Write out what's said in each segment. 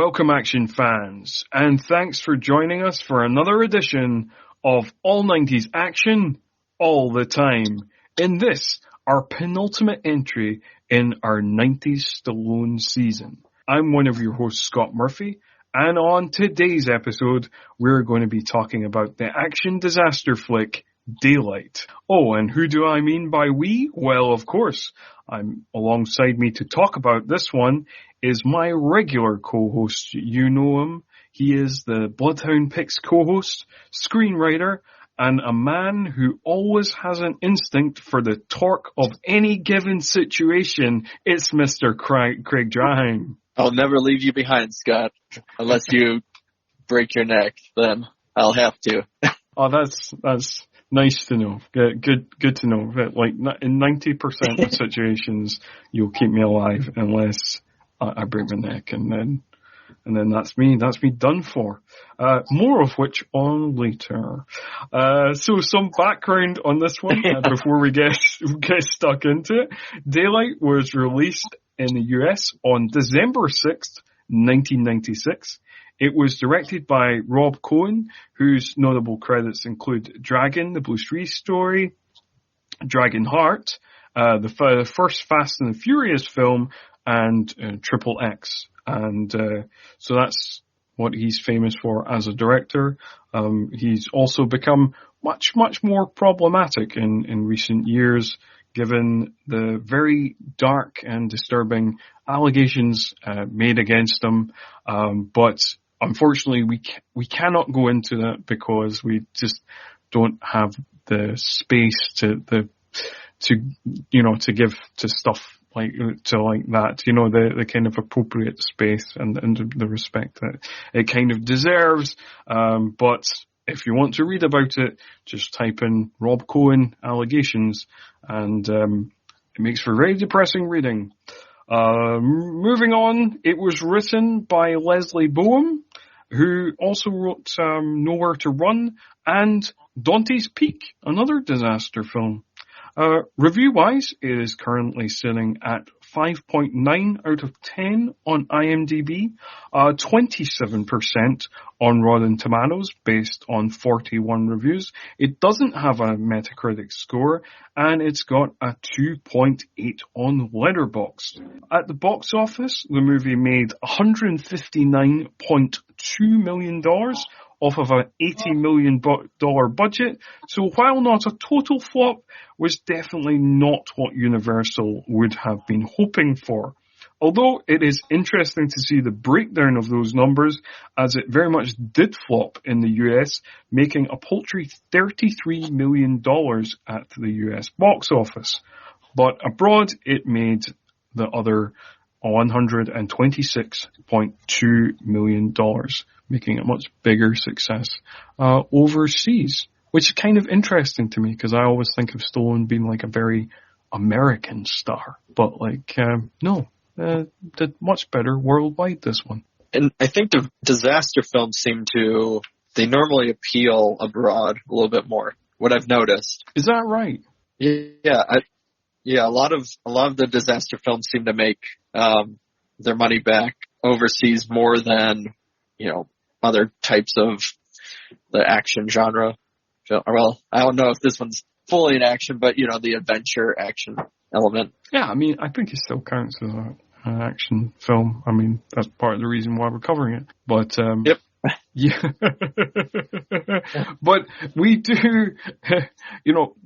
Welcome, action fans, and thanks for joining us for another edition of All 90s Action All the Time. In this, our penultimate entry in our 90s Stallone season. I'm one of your hosts, Scott Murphy, and on today's episode, we're going to be talking about the action disaster flick, Daylight. Oh, and who do I mean by we? Well, of course, I'm alongside me to talk about this one is my regular co-host. You know him. He is the Bloodhound Picks co-host, screenwriter, and a man who always has an instinct for the torque of any given situation. It's Mr. Craig Draheim. I'll never leave you behind, Scott, unless you break your neck. Then I'll have to. Oh, that's nice to know. Good to know that, like, in 90% of situations, you'll keep me alive unless I break my neck, and then that's me done for. More of which on later. So some background on this one before we get stuck into it. Daylight was released in the US on December 6th, 1996. It was directed by Rob Cohen, whose notable credits include Dragon, the Bruce Lee story, Dragonheart, the first Fast and the Furious film, and Triple X. And so that's what he's famous for as a director. He's also become much more problematic in recent years, given the very dark and disturbing allegations made against him. But unfortunately, we cannot go into that because we just don't have the space to give to stuff like that, the kind of appropriate space and the respect that it kind of deserves. But if you want to read about it, just type in Rob Cohen allegations, and it makes for very depressing reading. Moving on, it was written by Leslie Boehm, who also wrote Nowhere to Run and Dante's Peak, another disaster film. Review-wise, it is currently sitting at 5.9 out of 10 on IMDb, 27% on Rotten Tomatoes based on 41 reviews. It doesn't have a Metacritic score, and it's got a 2.8 on Letterboxd. At the box office, the movie made $159.2 million off of an $80 million budget, so while not a total flop, was definitely not what Universal would have been hoping for. Although it is interesting to see the breakdown of those numbers, as it very much did flop in the US, making a paltry $33 million at the US box office. But abroad, it made the other $126.2 million, making it a much bigger success overseas, which is kind of interesting to me because I always think of Stallone being like a very American star, but no, did much better worldwide, this one. And I think the disaster films they normally appeal abroad a little bit more, what I've noticed. Is that right? Yeah, a lot of the disaster films seem to make their money back overseas more than, other types of the action genre. Well, I don't know if this one's fully in action, but, the adventure action element. Yeah, I mean, I think it still counts as an action film. I mean, that's part of the reason why we're covering it. But, yep. Yeah. But we do,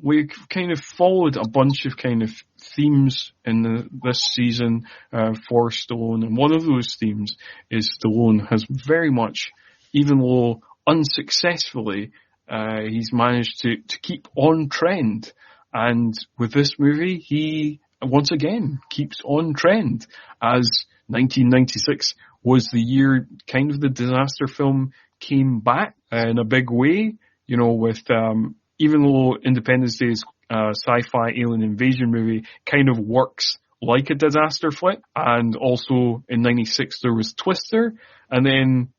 we kind of followed a bunch of kind of themes in this season for Stallone. And one of those themes is Stallone has very much, even though unsuccessfully, he's managed to keep on trend. And with this movie, he once again keeps on trend, as 1996 was the year kind of the disaster film came back in a big way, with, even though Independence Day's sci-fi alien invasion movie kind of works like a disaster flick, and also in 96 there was Twister, and then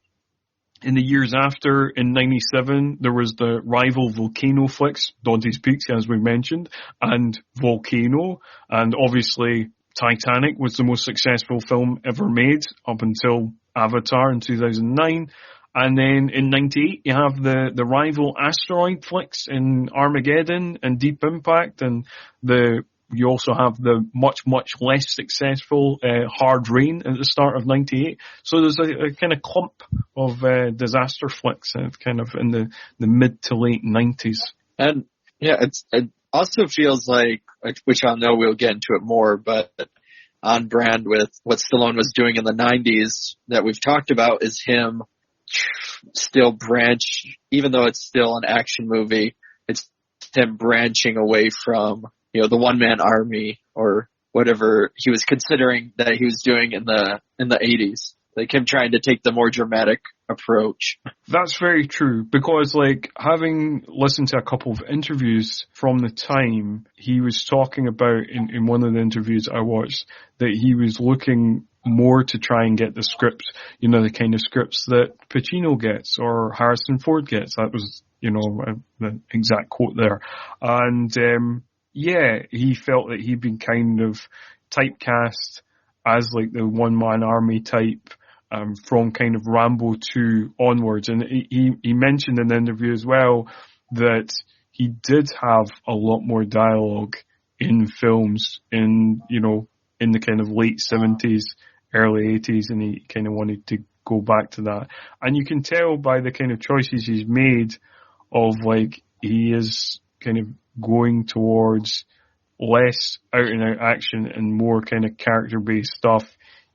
in the years after, in 97, there was the rival volcano flicks, Dante's Peak, as we mentioned, and Volcano, and obviously Titanic was the most successful film ever made up until Avatar in 2009. And then in 98, you have the rival asteroid flicks in Armageddon and Deep Impact, and you also have the much less successful Hard Rain at the start of 98. So there's a kind of clump of disaster flicks kind of in the mid to late 90s. And yeah, it also feels like, which I know we'll get into it more, but on brand with what Stallone was doing in the 90s that we've talked about is him still even though it's still an action movie, it's him branching away from, the one-man army or whatever he was considering that he was doing in the 80s. Like him trying to take the more dramatic approach. That's very true, because having listened to a couple of interviews from the time, he was talking about in one of the interviews I watched that he was looking more to try and get the scripts, the kind of scripts that Pacino gets or Harrison Ford gets. That was, the exact quote there. And, he felt that he'd been kind of typecast as the one-man army type, from kind of Rambo 2 onwards. And he mentioned in the interview as well that he did have a lot more dialogue in films in the kind of late 70s, early 80s, and he kind of wanted to go back to that. And you can tell by the kind of choices he's made of he is kind of going towards less out and out action and more kind of character based stuff,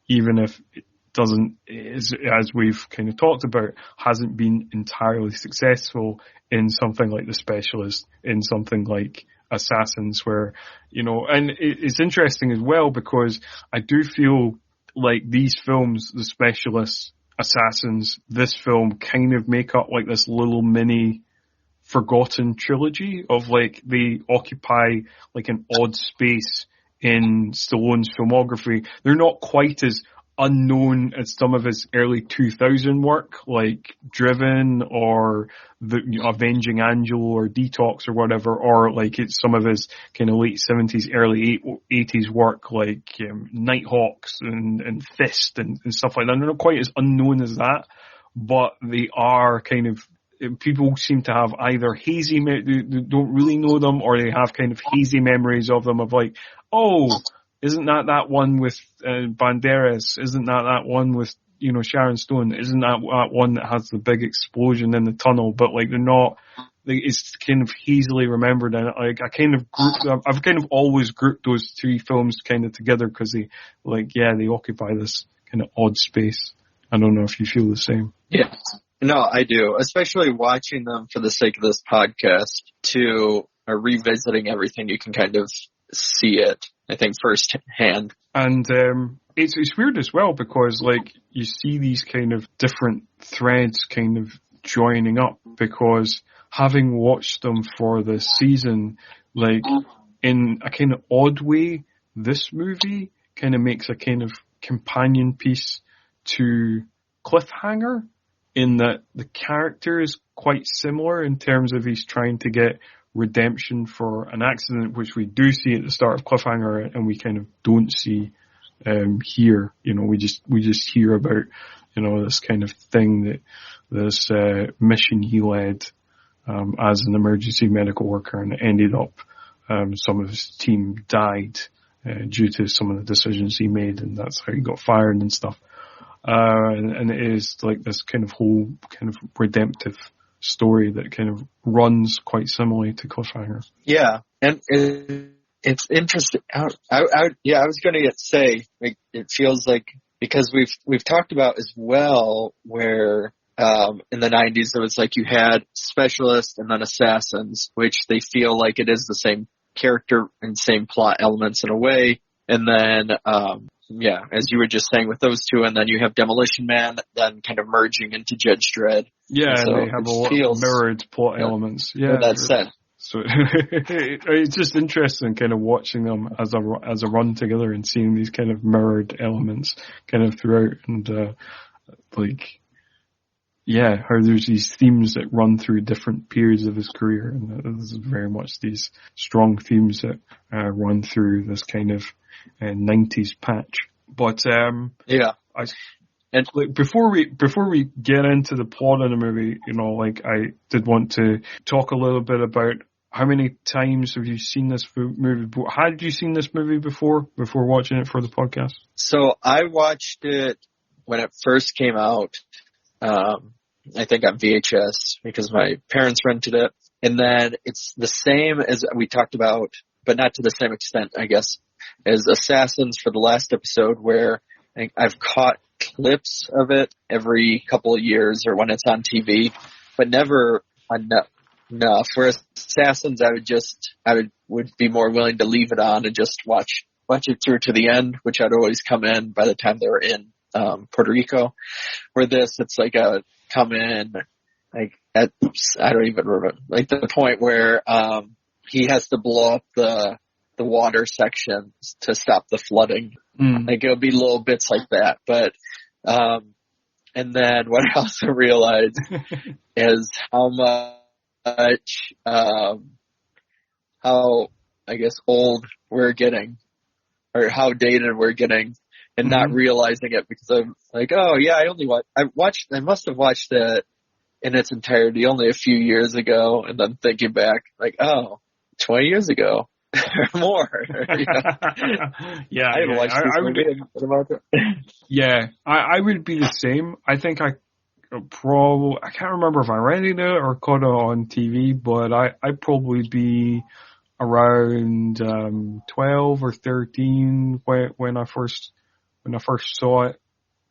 even if it doesn't, as we've kind of talked about, hasn't been entirely successful in something like The Specialist, in something like Assassins, where, and it's interesting as well because I do feel like these films, The Specialist, Assassins, this film kind of make up this little mini forgotten trilogy of they occupy an odd space in Stallone's filmography. They're not quite as unknown as some of his early 2000 work, like Driven or the Avenging Angel or Detox or whatever, or it's some of his kind of late 70s, early 80s work like Nighthawks and Fist and stuff like that. They're not quite as unknown as that, but they are kind of, people seem to have either hazy, they don't really know them, or they have kind of hazy memories of them of isn't that one with Banderas? Isn't that one with, Sharon Stone? Isn't that one that has the big explosion in the tunnel? But they're not, it's kind of hazily remembered. And I've kind of always grouped those three films kind of together because they occupy this kind of odd space. I don't know if you feel the same. Yeah. No, I do, especially watching them for the sake of this podcast revisiting everything. You can kind of see it, I think, firsthand. And it's weird as well because you see these kind of different threads kind of joining up, because having watched them for the season, in a kind of odd way, this movie kind of makes a kind of companion piece to Cliffhanger, in that the character is quite similar in terms of he's trying to get redemption for an accident, which we do see at the start of Cliffhanger, and we kind of don't see here. We just hear about this kind of thing, that this mission he led as an emergency medical worker, and it ended up some of his team died due to some of the decisions he made, and that's how he got fired and stuff. And it is this kind of whole kind of redemptive story that kind of runs quite similarly to Cliffhanger. Yeah, and it's interesting. I was going to say, it feels like, because we've talked about as well where in the 90s it was you had Specialist and then Assassins, which they feel like it is the same character and same plot elements in a way, and then as you were just saying with those two, and then you have Demolition Man then kind of merging into Judge Dredd. Yeah, and they have a lot of mirrored plot elements. Yeah, that's said. So it's just interesting kind of watching them as a run together and seeing these kind of mirrored elements kind of throughout, and how there's these themes that run through different periods of his career, and this is very much these strong themes that run through this kind of 90s patch. But And like before we get into the plot of the movie, you know, like I did want to talk a little bit about how many times have you seen this movie before? Had you seen this movie before watching it for the podcast? So I watched it when it first came out. I think on VHS because my parents rented it. And then it's the same as we talked about, but not to the same extent, I guess, as Assassins for the last episode, where I've caught clips of it every couple of years or when it's on TV, but never enough. Whereas Assassins, I would be more willing to leave it on and just watch it through to the end, which I'd always come in by the time they were in Puerto Rico. Where this, it's like come in like at, I don't even remember, like the point where he has to blow up the water sections to stop the flooding. Like it'll be little bits like that. But and then what I also realized is how much how I guess old we're getting, or how dated we're getting, and not realizing it because I'm like, oh yeah, I must have watched it in its entirety only a few years ago, and then thinking back, like, oh, 20 years ago or more. Yeah, I haven't watched this movie. Yeah, I would be the same. I think I can't remember if I rented it or caught it on TV, but I'd probably be around 12 or 13 when I first saw it,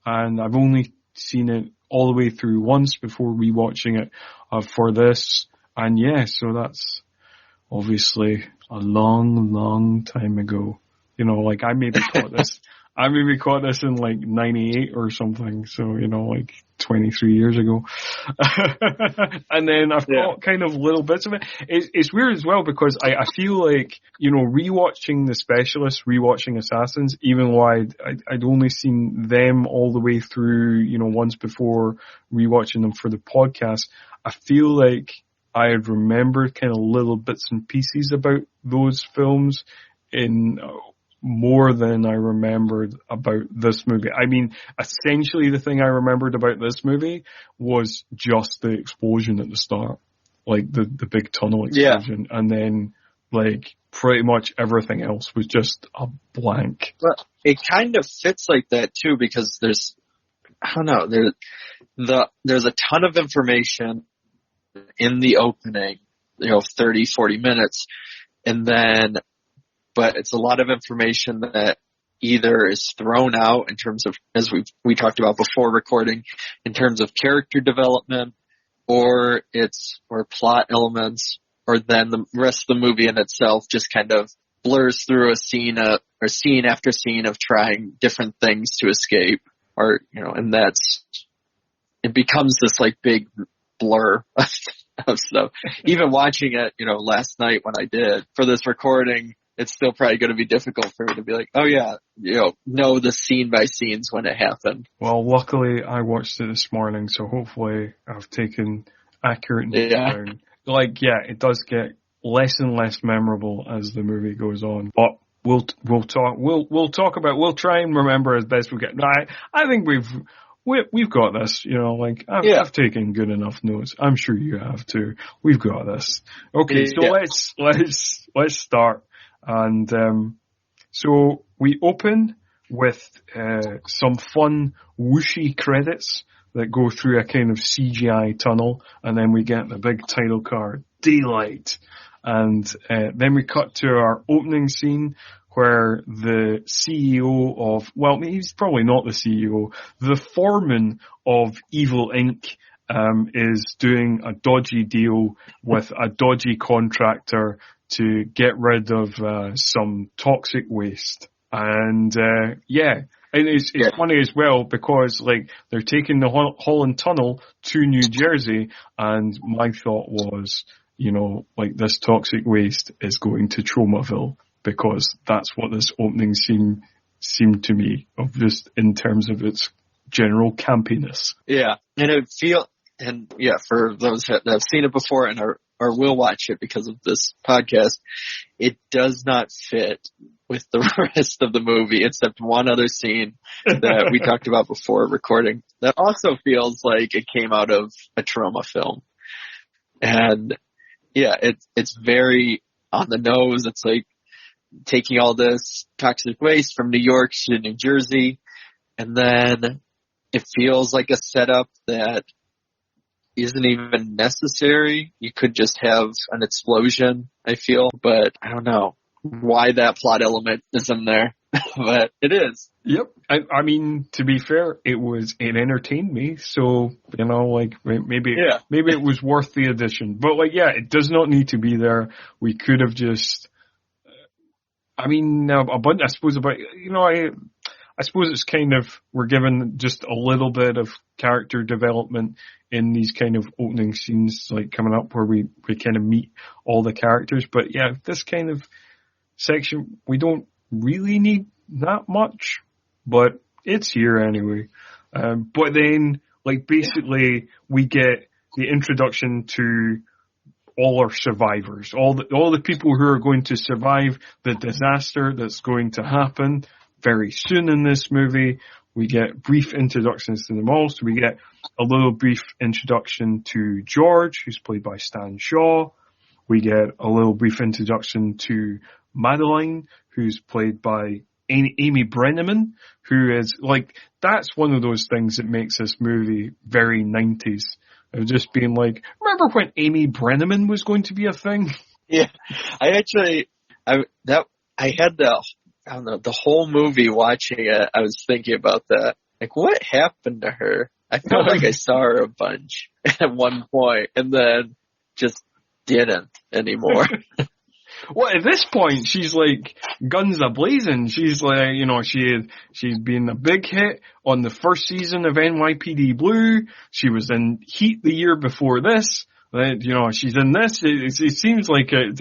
and I've only seen it all the way through once before rewatching it for this. And yeah, so that's obviously a long time ago. You know, like I maybe caught this in like 98 or something. So, you know, like 23 years ago. And then I've got kind of little bits of it. It's weird as well because I feel like, you know, rewatching The Specialist, rewatching Assassins, even though I'd only seen them all the way through, you know, once before rewatching them for the podcast, I feel like I had remembered kind of little bits and pieces about those films in more than I remembered about this movie. I mean, essentially the thing I remembered about this movie was just the explosion at the start. Like the big tunnel explosion. Yeah. And then like pretty much everything else was just a blank. Well, it kind of fits like that too because there's a ton of information in the opening, you know, 30, 40 minutes. And then but it's a lot of information that either is thrown out in terms of, as we talked about before recording, in terms of character development, or plot elements, or then the rest of the movie in itself just kind of blurs through a scene after scene of trying different things to escape, or, you know, and it becomes this like big blur of stuff. Even watching it, you know, last night when I did for this recording, it's still probably going to be difficult for me to be like, oh yeah, you know the scene by scenes when it happened. Well, luckily I watched it this morning, so hopefully I've taken accurate notes down. Like, yeah, it does get less and less memorable as the movie goes on, but we'll try and remember as best we can. I think we've got this, you know, like I've taken good enough notes. I'm sure you have too. We've got this. Okay, so let's start. And so we open with some fun whooshy credits that go through a kind of CGI tunnel, and then we get the big title card, Daylight. And then we cut to our opening scene where the CEO of, well, he's probably not the CEO, the foreman of Evil Inc. Is doing a dodgy deal with a dodgy contractor to get rid of some toxic waste. And and it's funny as well because like they're taking the Holland Tunnel to New Jersey, and my thought was, you know, like this toxic waste is going to Tromaville, because that's what this opening scene seemed to me of, just in terms of its general campiness. Yeah, and for those that have seen it before and are or will watch it because of this podcast, it does not fit with the rest of the movie, except one other scene that we talked about before recording that also feels like it came out of a Troma film. And yeah, it's very on the nose. It's like taking all this toxic waste from New York to New Jersey, and then it feels like a setup that isn't even necessary. You could just have an explosion, I feel, but I don't know why that plot element is in there, but it is. Yep. I mean, to be fair, it entertained me, so, you know, like, maybe it was worth the addition. But, like, yeah, it does not need to be there. We could have just, I mean, I suppose I suppose it's kind of, we're given just a little bit of character development in these kind of opening scenes, like, coming up where we kind of meet all the characters. But yeah, this kind of section, we don't really need that much, but it's here anyway. But then, like, basically we get the introduction to all our survivors, all the people who are going to survive the disaster that's going to happen very soon in this movie. We get brief introductions to them all. So we get a little brief introduction to George, who's played by Stan Shaw. We get a little brief introduction to Madeline, who's played by Amy Brenneman, who is, like, that's one of those things that makes this movie very 90s. Of just being like, remember when Amy Brenneman was going to be a thing? Yeah, I had the whole movie watching it, I was thinking about that. Like, what happened to her? I felt like I saw her a bunch at one point, and then just didn't anymore. Well, at this point, she's like guns a-blazing. She's like, you know, she's been a big hit on the first season of NYPD Blue. She was in Heat the year before this. You know, she's in this. It seems like a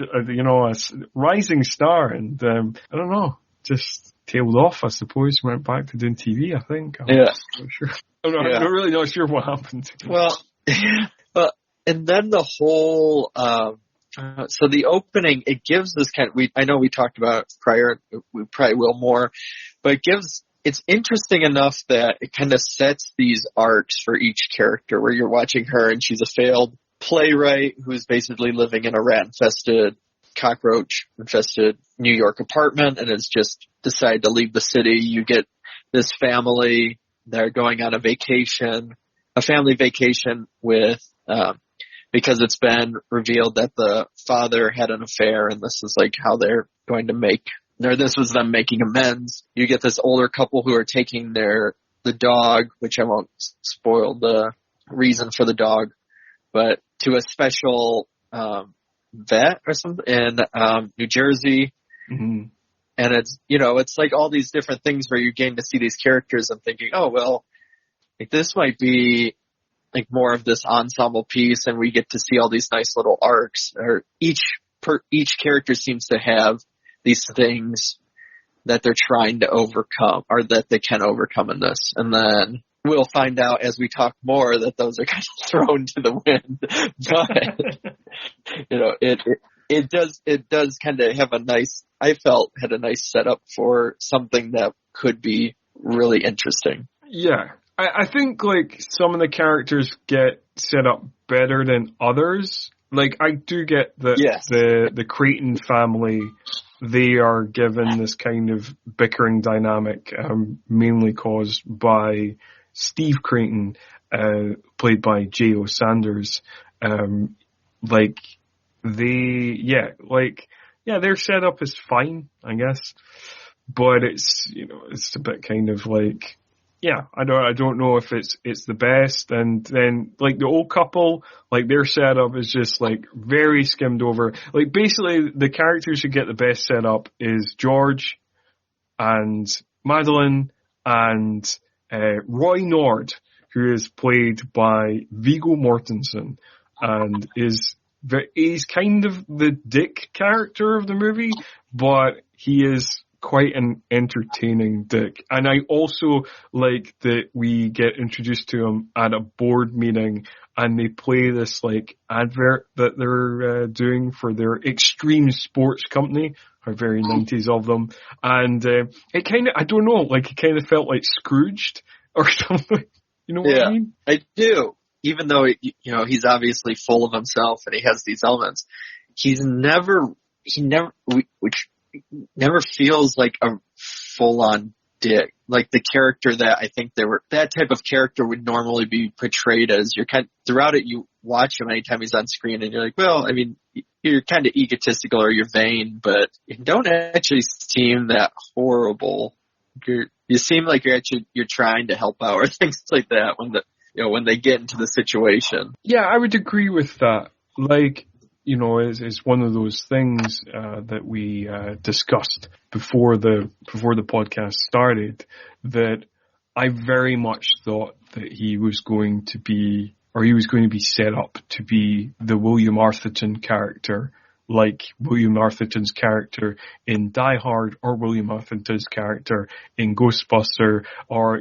rising star, and I don't know, just tailed off, I suppose. Went back to doing TV, I think. I'm not sure. I'm really not sure what happened. Well, and then the whole. So the opening, it gives this kind of, I know we talked about it prior, we probably will more, but it's interesting enough that it kind of sets these arcs for each character where you're watching her and she's a failed playwright who's basically living in a rat-infested, cockroach-infested New York apartment and has just decided to leave the city. You get this family, they're going on a family vacation with, because it's been revealed that the father had an affair, and this is like how they're going to this was them making amends. You get this older couple who are taking the dog, which I won't spoil the reason for the dog, but to a special vet or something in New Jersey. Mm-hmm. And it's like all these different things where you're getting to see these characters and thinking, oh, well, like this might be like more of this ensemble piece, and we get to see all these nice little arcs, or each character seems to have these things that they're trying to overcome, or that they can overcome in this. And then we'll find out as we talk more that those are kind of thrown to the wind. But, you know, it does kind of have had a nice setup for something that could be really interesting. Yeah. I think, like, some of the characters get set up better than others. Like, I do get that the Creighton family, they are given this kind of bickering dynamic, mainly caused by Steve Creighton, played by J.O. Sanders. Their setup is fine, I guess. But it's a bit kind of like, yeah, I don't know if it's the best. And then, like, the old couple, like, their setup is just, like, very skimmed over. Like, basically, the characters who get the best setup is George and Madeline and Roy Nord, who is played by Viggo Mortensen, and he's kind of the dick character of the movie, but he is quite an entertaining dick. And I also like that we get introduced to him at a board meeting and they play this like advert that they're doing for their extreme sports company. How very 90s of them. And it kind of, I don't know, like it kind of felt like Scrooged or something. You know what I mean? I do. Even though, he's obviously full of himself and he has these elements, he never feels like a full-on dick. Like the character that I think that type of character would normally be portrayed as. Throughout it, you watch him anytime he's on screen and you're like, well, I mean, you're kind of egotistical or you're vain, but you don't actually seem that horrible. You seem like you're trying to help out or things like that when they get into the situation. Yeah, I would agree with that. Like, it's one of those things that we discussed before the podcast started, that I very much thought that he was going to be set up to be the William Arthurton character, like William Arthurton's character in Die Hard or William Arthurton's character in Ghostbuster, or,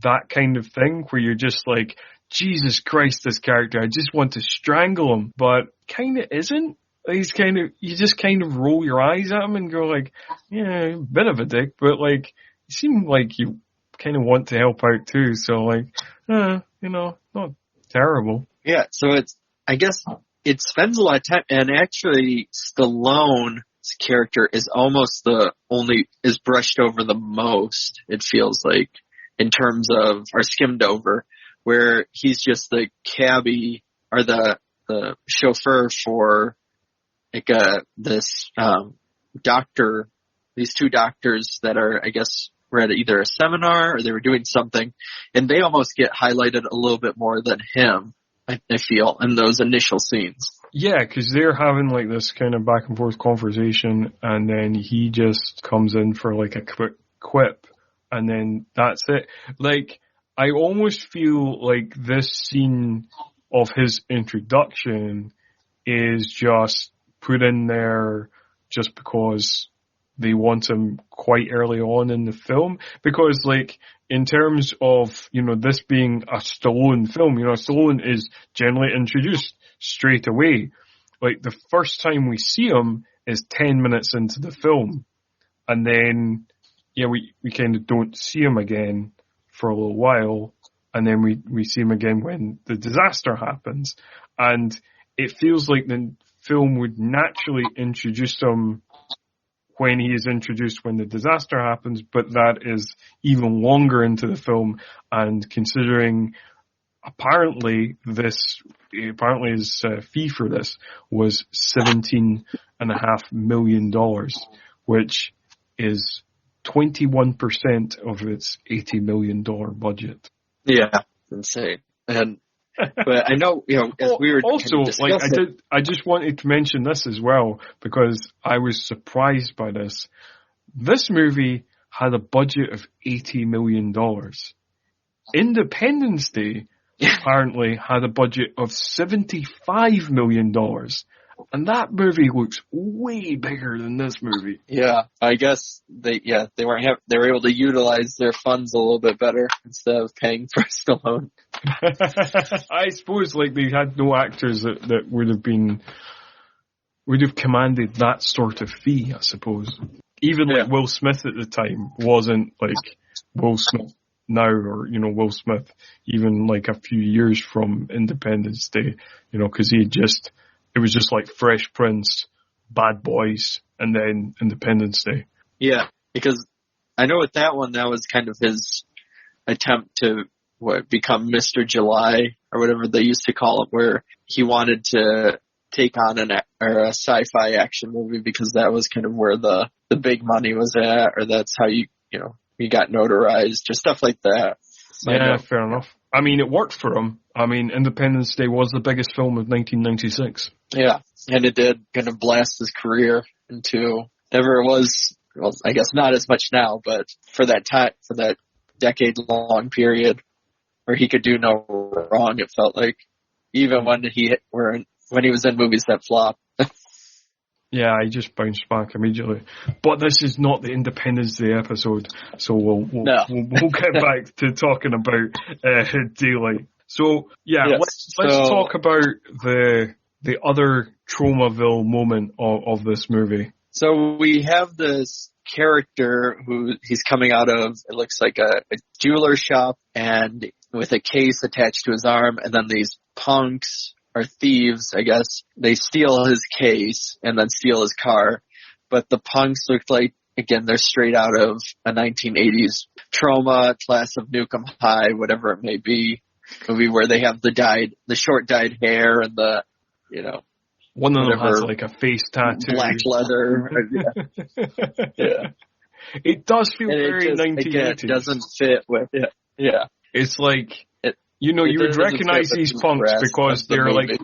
that kind of thing where you're just like, Jesus Christ, this character, I just want to strangle him, but kind of isn't. You just kind of roll your eyes at him and go like, yeah, a bit of a dick, but like, you seem like you kind of want to help out too, so like, not terrible. Yeah, so I guess it spends a lot of time, and actually Stallone's character is almost is brushed over the most, it feels like, in terms of, or skimmed over, where he's just the cabbie or the chauffeur for like this doctor, these two doctors that are, I guess, were at either a seminar or they were doing something, and they almost get highlighted a little bit more than him, I feel, in those initial scenes. Yeah, because they're having like this kind of back and forth conversation, and then he just comes in for like a quick quip, and then that's it. Like, I almost feel like this scene of his introduction is just put in there just because they want him quite early on in the film. Because, like, in terms of, this being a Stallone film, Stallone is generally introduced straight away. Like, the first time we see him is 10 minutes into the film. And then, we kind of don't see him again for a little while. And then we see him again when the disaster happens. And it feels like the film would naturally introduce him when he is introduced when the disaster happens, but that is even longer into the film. And considering apparently his fee for this was $17.5 million, which is 21% of its $80 million budget. Yeah, insane. But I know, as we were also, kind of discussing, I just wanted to mention this as well, because I was surprised by this. This movie had a budget of $80 million. Independence Day apparently had a budget of $75 million. And that movie looks way bigger than this movie. Yeah, I guess they were able to utilize their funds a little bit better instead of paying for Stallone. I suppose like they had no actors that would have commanded that sort of fee, I suppose. Even like Will Smith at the time wasn't like Will Smith now, or Will Smith even like a few years from Independence Day, because it was just like Fresh Prince, Bad Boys, and then Independence Day. Yeah, because I know with that one, that was kind of his attempt to become Mr. July, or whatever they used to call it, where he wanted to take on a sci-fi action movie because that was kind of where the big money was at, or that's how you got notarized, or stuff like that. So yeah, fair enough. I mean, it worked for him. I mean, Independence Day was the biggest film of 1996. Yeah, and it did kind of blast his career into whatever it was. Well, I guess not as much now, but for that time, for that decade-long period where he could do no wrong, it felt like, even when he was in movies that flopped. Yeah, I just bounced back immediately. But this is not the Independence Day episode, so we'll get back to talking about Daylight. So yeah, Yes. let's talk about the other Tromaville moment of this movie. So we have this character who he's coming out of, it looks like a jeweler shop, and with a case attached to his arm, and then these punks or thieves, I guess, they steal his case and then steal his car. But the punks look like, again, they're straight out of a 1980s Troma, Class of Nukem High, whatever it may be, movie where they have the short dyed hair and the, one of them has like a face tattoo, black leather. Yeah. It does feel and very 1980s. Again, it doesn't fit with it. Yeah. It's like, you would recognize these punks because they're like,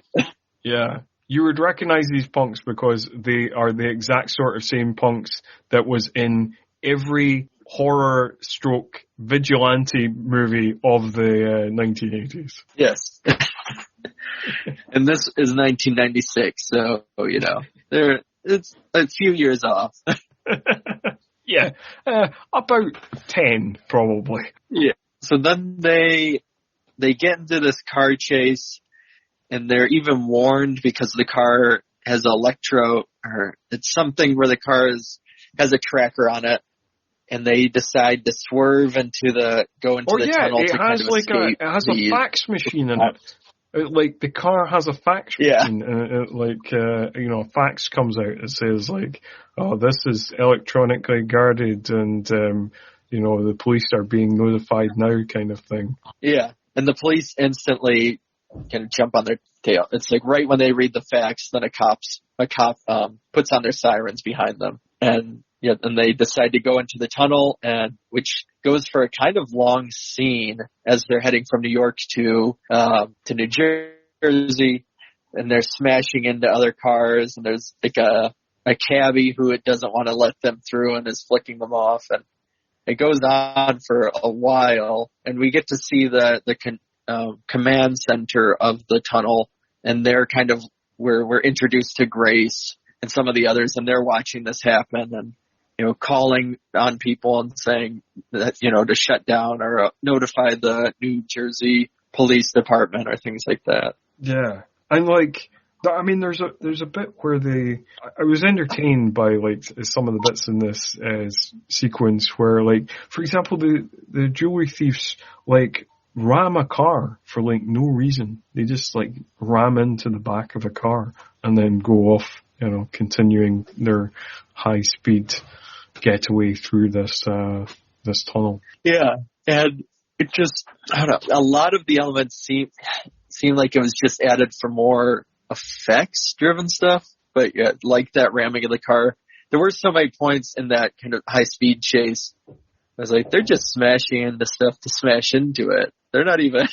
yeah, you would recognize these punks because they are the exact sort of same punks that was in every horror stroke vigilante movie of the 1980s. Yes. And this is 1996, so, it's a few years off. Yeah, about 10, probably. Yeah. So then they get into this car chase, and they're even warned because the car has it's something where the car has a tracker on it, and they decide to swerve go into the tunnel to kind of escape. It has a fax machine in it. Like, the car has a fax machine, and a fax comes out. It says, like, oh, this is electronically guarded, and, the police are being notified now, kind of thing. Yeah, and the police instantly kind of jump on their tail. It's like right when they read the fax, then a cop puts on their sirens behind them, and they decide to go into the tunnel, and which goes for a kind of long scene as they're heading from New York to New Jersey, and they're smashing into other cars, and there's like a cabbie who it doesn't want to let them through and is flicking them off, and it goes on for a while, and we get to see the command center of the tunnel, and they're kind of we're introduced to Grace and some of the others, and they're watching this happen, and calling on people and saying that, to shut down or notify the New Jersey Police Department or things like that. Yeah. And there's a bit where I was entertained by like some of the bits in this sequence where, like, for example, the jewelry thieves like ram a car for like no reason. They just like ram into the back of a car and then go off, continuing their high speed getaway through this tunnel. Yeah, and it just, I don't know, a lot of the elements seem like it was just added for more effects driven stuff, but yeah, like that ramming of the car. There were so many points in that kind of high speed chase. I was like, they're just smashing into stuff to smash into it. They're not even.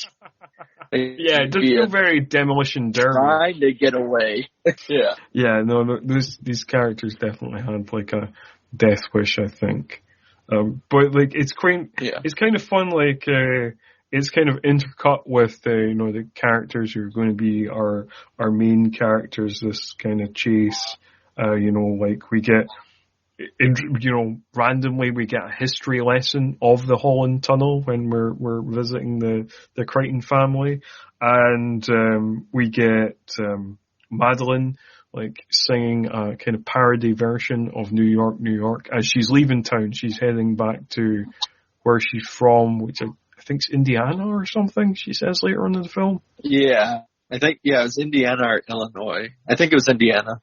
Yeah, it does feel very Demolition Derby. Trying to get away. Yeah. Yeah, no, these characters definitely had like a death wish, I think. But like, it's kind of fun, like, it's kind of intercut with, the characters who are going to be our main characters, this kind of chase. Like we get, randomly we get a history lesson of the Holland Tunnel when we're visiting the Crichton family. And, we get, Madeline, like, singing a kind of parody version of New York, New York. As she's leaving town, she's heading back to where she's from, which I think's Indiana or something, she says later on in the film. Yeah. I think, it was Indiana or Illinois. I think it was Indiana.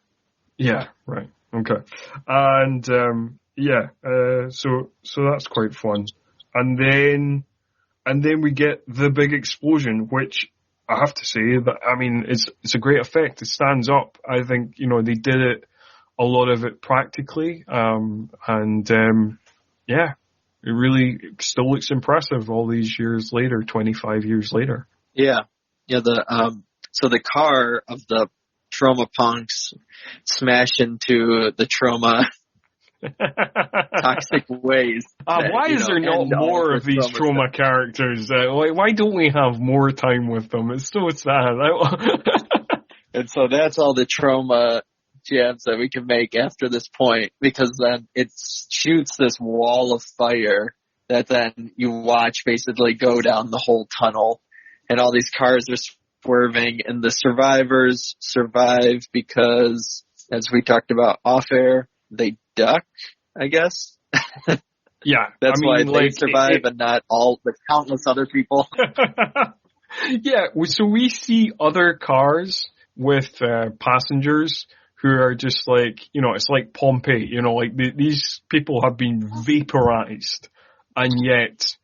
Yeah, right. Okay. And, so that's quite fun. And then we get the big explosion, which I have to say that, it's a great effect. It stands up. I think, they did it, a lot of it practically. It really still looks impressive all these years later, 25 years later. Yeah. Yeah. So the car of the Troma punks smash into the Troma toxic ways. Why is there not more of these Troma characters? Why don't we have more time with them? It's so sad. And so that's all the Troma jabs that we can make after this point, because then it shoots this wall of fire that then you watch basically go down the whole tunnel. and all these cars are swerving, and the survivors survive because, as we talked about off air, they duck, I guess. Yeah. That's why they survive and not all the countless other people. Yeah, so we see other cars with passengers who are just like, it's like Pompeii, like these people have been vaporized, and yet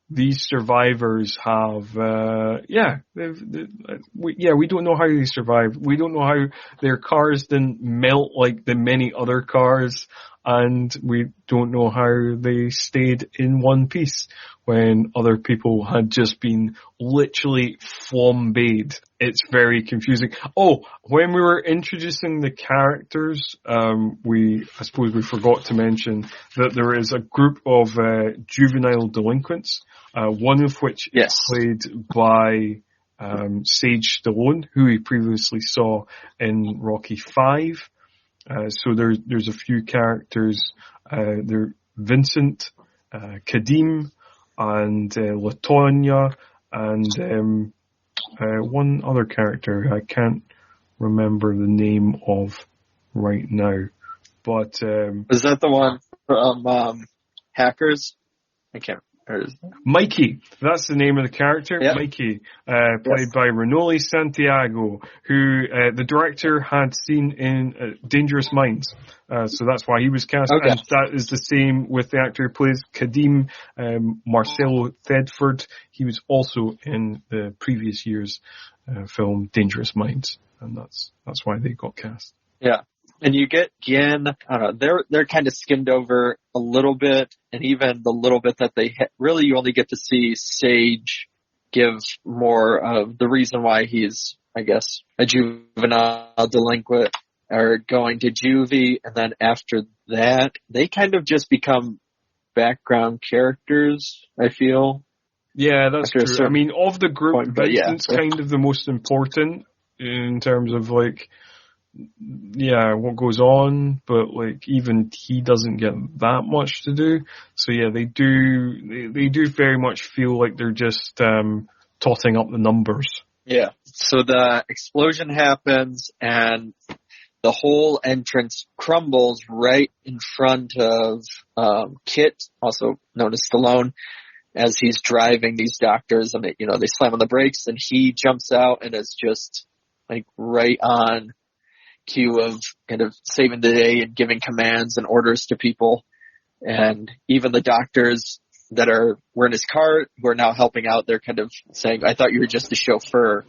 these survivors have, we don't know how they survived. We don't know how their cars didn't melt like the many other cars, and we don't know how they stayed in one piece when other people had just been literally flambéed. It's very confusing. Oh, when we were introducing the characters, I suppose we forgot to mention that there is a group of juvenile delinquents, one of which is played by Sage Stallone, who we previously saw in Rocky V. So there's a few characters. There Vincent, Kadim, and Latonya, and one other character I can't remember the name of right now. But is that the one from Hackers? I can't. Mikey, that's the name of the character. Yep. Mikey, played by Renoli Santiago, who the director had seen in Dangerous Minds. So that's why he was cast. Okay. And that is the same with the actor who plays Kadim, Marcelo Thedford. He was also in the previous year's film Dangerous Minds, and that's why they got cast. Yeah. And you get, again, I don't know, they're kind of skimmed over a little bit, and even the little bit that they really, you only get to see Sage give more of the reason why he's, I guess, a juvenile delinquent or going to juvie, and then after that, they kind of just become background characters, I feel. Yeah, that's true. I mean, of the group, point, Vincent's kind of the most important in terms of, like, what goes on, but like even he doesn't get that much to do. So yeah, they do very much feel like they're just totting up the numbers. Yeah. So the explosion happens and the whole entrance crumbles right in front of Kit, also known as Stallone, as he's driving these doctors, and they slam on the brakes, and he jumps out and is just like right on cue of kind of saving the day and giving commands and orders to people. And even the doctors that were in his car who are now helping out, they're kind of saying, I thought you were just a chauffeur.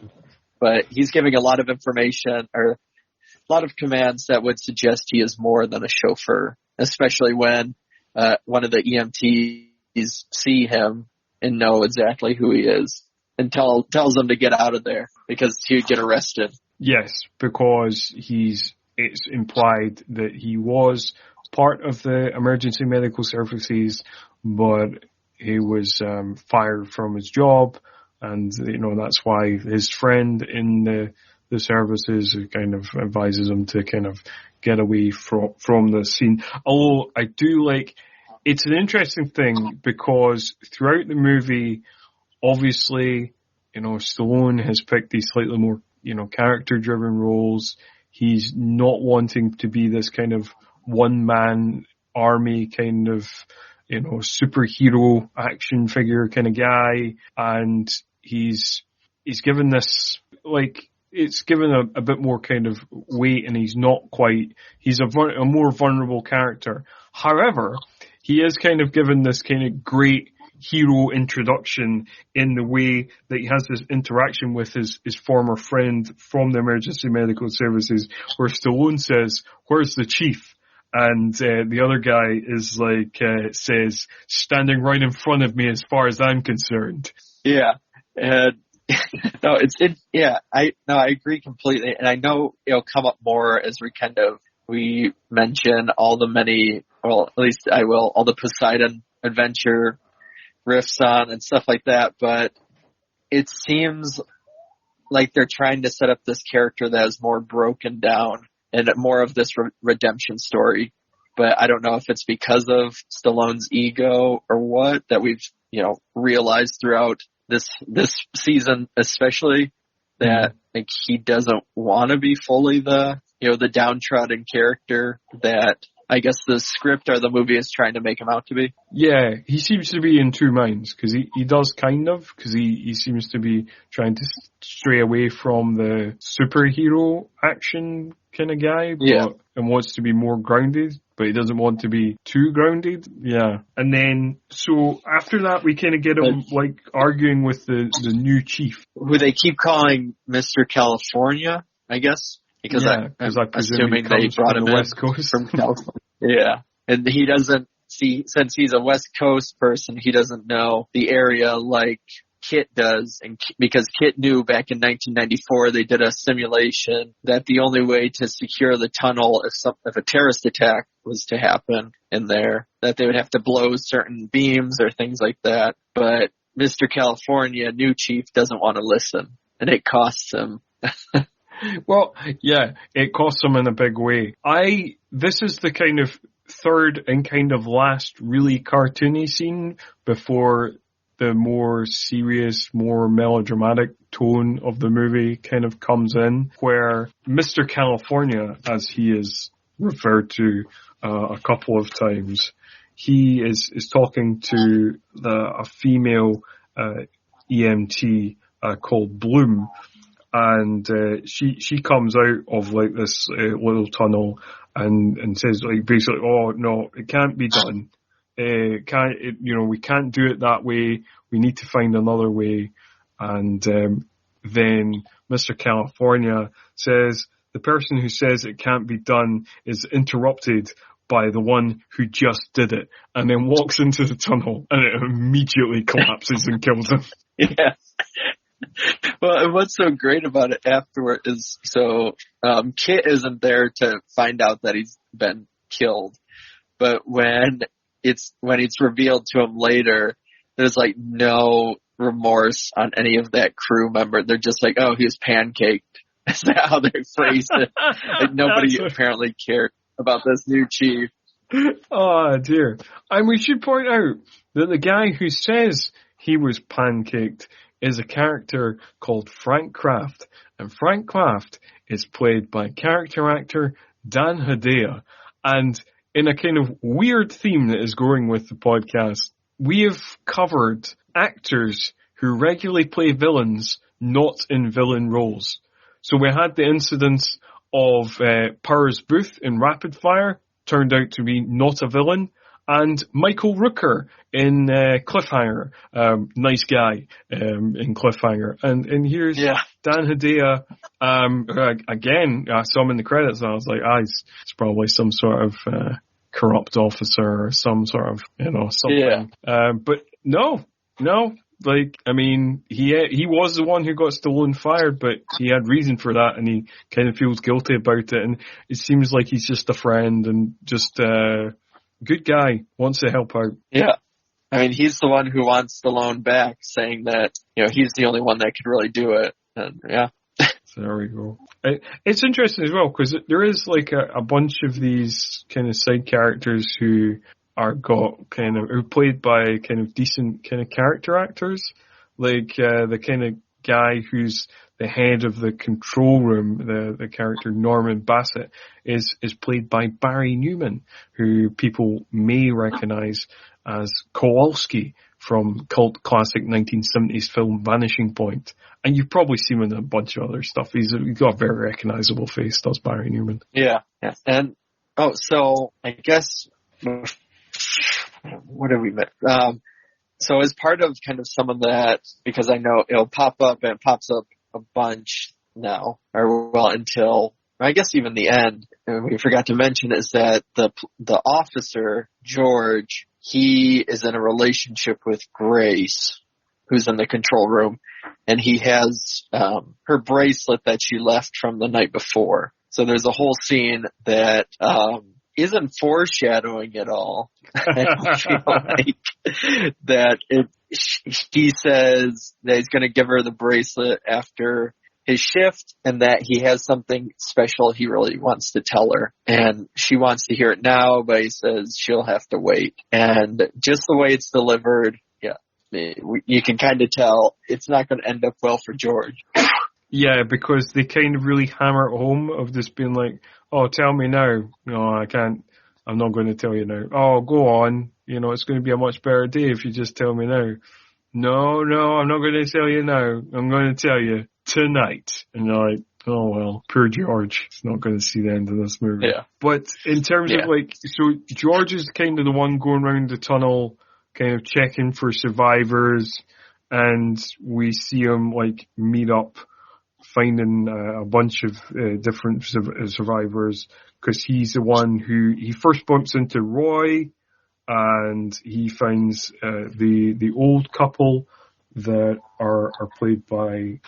But he's giving a lot of information or a lot of commands that would suggest he is more than a chauffeur, especially when one of the EMTs see him and know exactly who he is and tells him to get out of there because he would get arrested. Yes, because it's implied that he was part of the emergency medical services, but he was fired from his job, and that's why his friend in the services kind of advises him to kind of get away from the scene. Although I do like, it's an interesting thing because throughout the movie, obviously, Stallone has picked these slightly more character-driven roles. He's not wanting to be this kind of one-man army kind of, superhero action figure kind of guy. And he's given this, like, it's given a bit more kind of weight, and he's a more vulnerable character. However, he is kind of given this kind of great hero introduction in the way that he has this interaction with his former friend from the emergency medical services, where Stallone says, "Where's the chief?" And the other guy is like, says, "Standing right in front of me as far as I'm concerned." Yeah. And I agree completely. And I know it'll come up more as we mention all the all the Poseidon adventure riffs on and stuff like that, but it seems like they're trying to set up this character that is more broken down and more of this redemption story. But I don't know if it's because of Stallone's ego or what that we've, realized throughout this season especially, that like he doesn't want to be fully the downtrodden character that I guess the script or the movie is trying to make him out to be. Yeah, he seems to be in two minds, because he does kind of, because he seems to be trying to stray away from the superhero action kind of guy, and wants to be more grounded, but he doesn't want to be too grounded. Yeah. And then, so after that, we kind of get him like arguing with the new chief, who they keep calling Mr. California, I guess. Because I'm assuming they brought him in from California. Yeah. And he doesn't see, since he's a West Coast person, he doesn't know the area like Kit does. And because Kit knew back in 1994, they did a simulation that the only way to secure the tunnel if a terrorist attack was to happen in there, that they would have to blow certain beams or things like that. But Mr. California, new chief, doesn't want to listen. And it costs him. Well, yeah, it costs him in a big way. This is the kind of third and kind of last really cartoony scene before the more serious, more melodramatic tone of the movie kind of comes in, where Mr. California, as he is referred to a couple of times, he is talking to a female EMT called Bloom. And she comes out of like this little tunnel and says like basically, oh no, it can't be done. We can't do it that way. We need to find another way. And then Mr. California says the person who says it can't be done is interrupted by the one who just did it, and then walks into the tunnel, and it immediately collapses and kills him. Yeah. Well, and what's so great about it afterward is, Kit isn't there to find out that he's been killed, but when it's revealed to him later, there's like no remorse on any of that crew member. They're just like, oh, he was pancaked. Is that how they phrased it? Like nobody apparently cared about this new chief. Oh dear. And we should point out that the guy who says he was pancaked is a character called Frank Kraft. And Frank Kraft is played by character actor Dan Hedaya. And in a kind of weird theme that is going with the podcast, we have covered actors who regularly play villains not in villain roles. So we had the incidents of Powers Booth in Rapid Fire, turned out to be not a villain, and Michael Rooker in Cliffhanger, nice guy in Cliffhanger. And here's Dan Hedaya, again, I saw him in the credits and I was like, it's probably some sort of corrupt officer or some sort of, something. Yeah. But no. Like, I mean, he was the one who got Stallone fired, but he had reason for that, and he kind of feels guilty about it, and it seems like he's just a friend and just good guy, wants to help out. Yeah. I mean, he's the one who wants Stallone back, saying that, he's the only one that could really do it. And yeah. So there we go. It's interesting as well, because there is like a bunch of these kind of side characters who are played by kind of decent kind of character actors. Like, the kind of guy who's the head of the control room, the character Norman Bassett, is played by Barry Newman, who people may recognize as Kowalski from cult classic 1970s film Vanishing Point. And you've probably seen him in a bunch of other stuff. He's got a very recognizable face, does Barry Newman. Yeah. And, so I guess, what have we met? So as part of kind of some of that, because I know it'll pop up, and it pops up a bunch now, until I guess even the end, and we forgot to mention, is that the officer, George, he is in a relationship with Grace, who's in the control room, and he has her bracelet that she left from the night before. So there's a whole scene that isn't foreshadowing at all. I don't feel like that he says that he's going to give her the bracelet after his shift, and that he has something special he really wants to tell her. And she wants to hear it now, but he says she'll have to wait. And just the way it's delivered, you can kind of tell it's not going to end up well for George. Yeah, because they kind of really hammer it home of just being like, oh, tell me now. No, I can't. I'm not going to tell you now. Oh, go on. You know, it's going to be a much better day if you just tell me now. No, I'm not going to tell you now. I'm going to tell you tonight. And you're like, oh, well, poor George. He's not going to see the end of this movie. Yeah. But in terms of like, so George is kind of the one going around the tunnel, kind of checking for survivors. And we see him like meet up, finding a bunch of different survivors, because he's the one who he first bumps into Roy, and he finds the old couple that are played by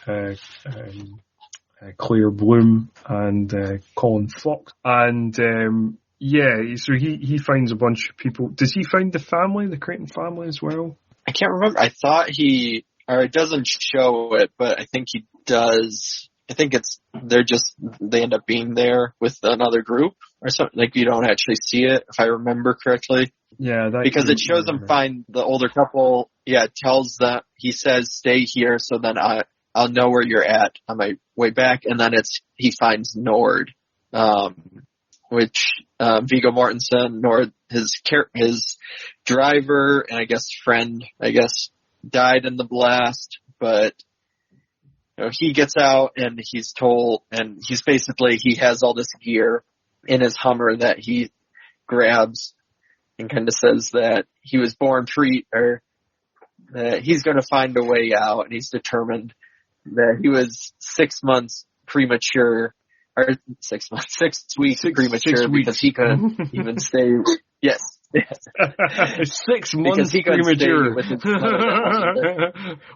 Claire Bloom and Colin Fox, and so he finds a bunch of people. Does he find the family, the Creighton family, as well? I can't remember. I thought it doesn't show it, but I think he does. I think they end up being there with another group or something. Like, you don't actually see it, if I remember correctly. Yeah, because it shows them find the older couple. Yeah, it tells them, he says, stay here, so then I'll know where you're at on my way back. And then he finds Nord, which Viggo Mortensen, Nord, his driver and I guess friend, died in the blast, but he gets out and he's told, and he has all this gear in his Hummer that he grabs and kind of says that he was born or that he's going to find a way out, and he's determined that he was 6 months premature, or 6 weeks premature because he couldn't even stay. Yes. 6 months premature.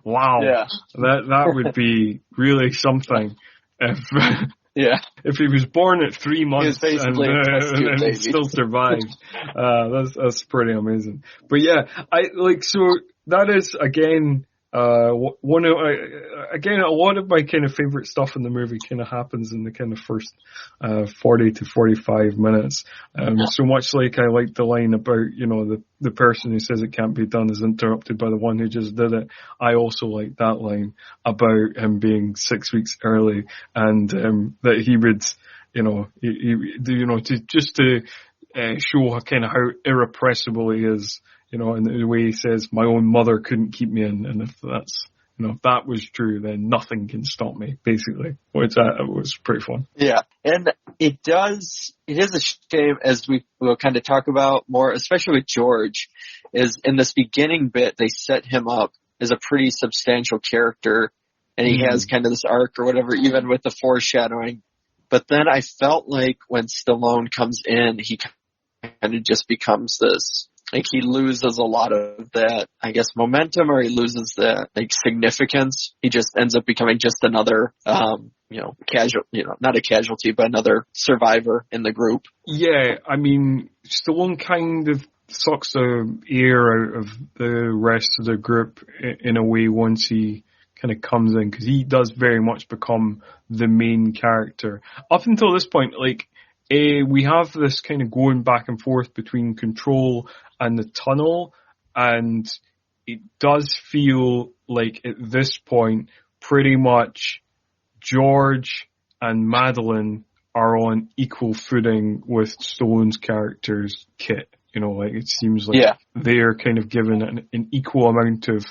Wow. Yeah. That would be really something if he was born at 3 months and still survived. That's pretty amazing. But yeah, that is again a lot of my kind of favorite stuff in the movie kind of happens in the kind of first 40 to 45 minutes. So much like I like the line about, the person who says it can't be done is interrupted by the one who just did it. I also like that line about him being 6 weeks early, and that he would, to show kind of how irrepressible he is. And the way he says, my own mother couldn't keep me in, and if that was true, then nothing can stop me, basically. Which was pretty fun. Yeah, and it is a shame, as we will kind of talk about more, especially with George, is in this beginning bit, they set him up as a pretty substantial character, and he has kind of this arc or whatever, even with the foreshadowing. But then I felt like when Stallone comes in, he kind of just becomes this, like, he loses a lot of that, I guess, momentum, or he loses that, like, significance. He just ends up becoming just another, not a casualty, but another survivor in the group. Yeah, I mean, Stallone kind of sucks the air out of the rest of the group in a way once he kind of comes in, because he does very much become the main character. Up until this point, we have this kind of going back and forth between Control and the tunnel, and it does feel like at this point pretty much George and Madeline are on equal footing with Stallone's character's Kit. It seems like they're kind of given an equal amount of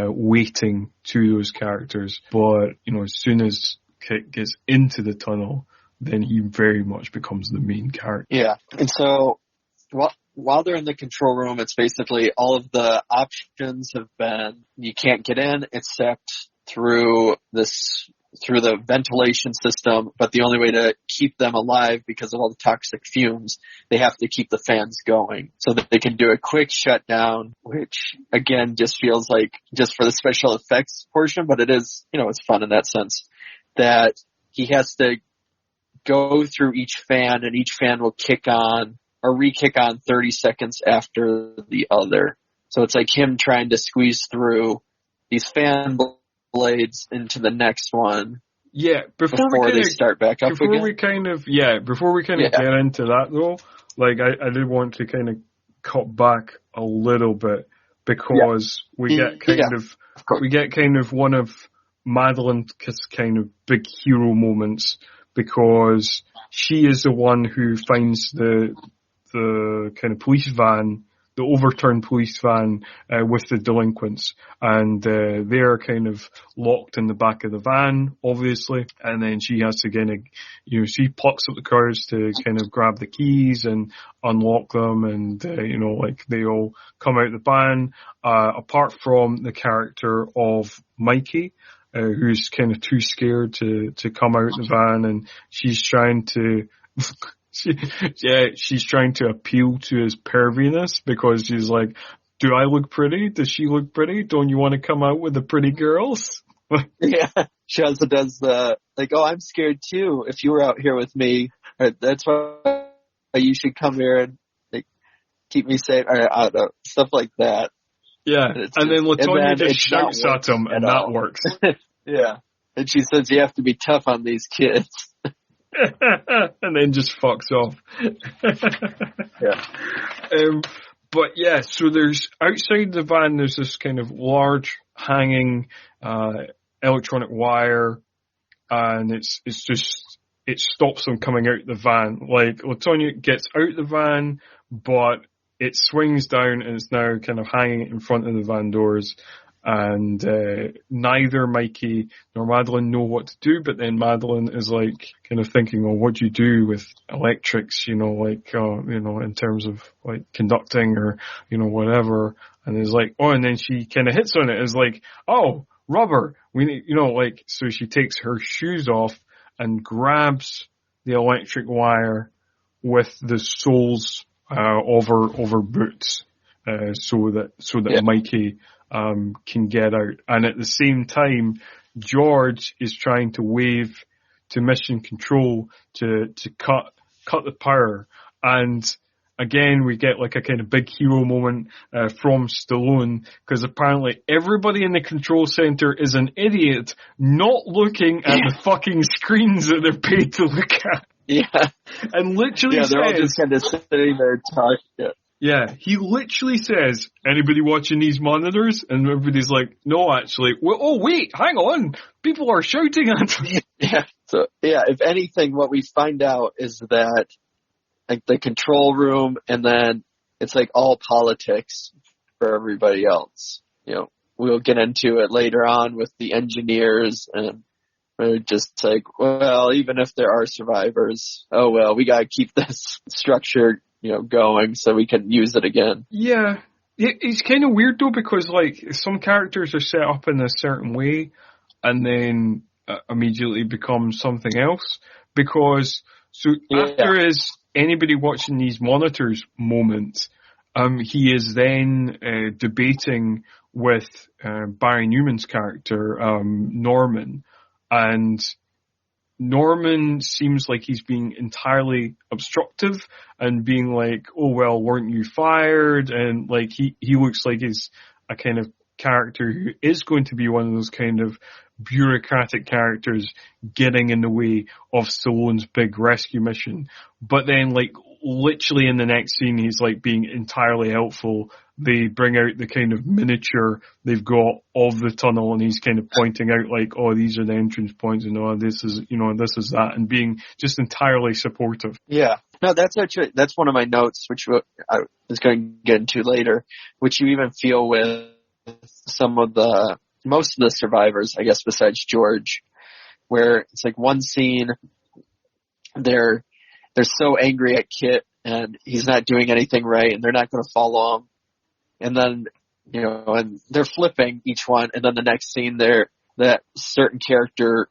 weighting to those characters, but as soon as Kit gets into the tunnel, then he very much becomes the main character. Yeah. And so while they're in the control room, it's basically all of the options have been, you can't get in except through the ventilation system, but the only way to keep them alive because of all the toxic fumes, they have to keep the fans going so that they can do a quick shutdown, which again just feels like just for the special effects portion, but it is, it's fun in that sense that he has to go through each fan, and each fan will kick on or re-kick on 30 seconds after the other. So it's like him trying to squeeze through these fan blades into the next one. Yeah, before they start back up again. Before we kind of get into that though, I did want to kind of cut back a little bit, because we get kind of one of Madeline's kind of big hero moments, because she is the one who finds the kind of police van, the overturned police van with the delinquents, and they're kind of locked in the back of the van, obviously, and then she has to kind of, she plucks up the courage to kind of grab the keys and unlock them, and they all come out of the van, apart from the character of Mikey, who's kind of too scared to come out of the van, and she's trying to she's trying to appeal to his perviness, because she's like, do I look pretty? Does she look pretty? Don't you want to come out with the pretty girls? Yeah. She also does the, like, oh, I'm scared too. If you were out here with me, that's why you should come here and like keep me safe. I don't know, stuff like that. Yeah. And then Latonya just shouts at him, and that works. Yeah. And she says, you have to be tough on these kids. And then just fucks off. Yeah. But yeah, so there's, outside the van, there's this kind of large hanging electronic wire, and it stops them coming out the van. Like, Latonya gets out the van, but it swings down and it's now kind of hanging in front of the van doors. And neither Mikey nor Madeline know what to do, but then Madeline is like kind of thinking, well, what do you do with electrics, in terms of like conducting or, whatever. And it's like, oh, and then she kind of hits on it. It's like, oh, rubber. We need, so she takes her shoes off and grabs the electric wire with the soles of her boots, so that Mikey can get out. And at the same time, George is trying to wave to Mission Control to cut the power. And again, we get like a kind of big hero moment from Stallone, because apparently everybody in the control center is an idiot, not looking at the fucking screens that they're paid to look at. Yeah. And literally they're all just kind of sitting there talking. Yeah. Yeah, he literally says, anybody watching these monitors? And everybody's like, no, actually. Well, oh, wait, hang on. People are shouting at me. Yeah. So, yeah, if anything, what we find out is that, like, the control room, and then it's like all politics for everybody else. We'll get into it later on with the engineers, and we're just like, well, even if there are survivors, oh, well, we got to keep this structure going so we can use it again. Yeah. It's kind of weird though, because like some characters are set up in a certain way and then immediately become something else. Because after his anybody watching these monitors moment, he is then debating with Barry Newman's character, Norman, and Norman seems like he's being entirely obstructive and being like, oh, well, weren't you fired? And like, he looks like he's a kind of character who is going to be one of those kind of bureaucratic characters getting in the way of Stallone's big rescue mission. But then like literally in the next scene, he's like being entirely helpful. They bring out the kind of miniature they've got of the tunnel, and he's kind of pointing out like, oh, these are the entrance points, and oh, this is, this is that, and being just entirely supportive. Yeah. No, that's one of my notes, which I was going to get into later, which you even feel with most of the survivors, I guess, besides George, where it's like one scene, they're so angry at Kit and he's not doing anything right and they're not going to follow him. And then, and they're flipping each one. And then the next scene, that certain character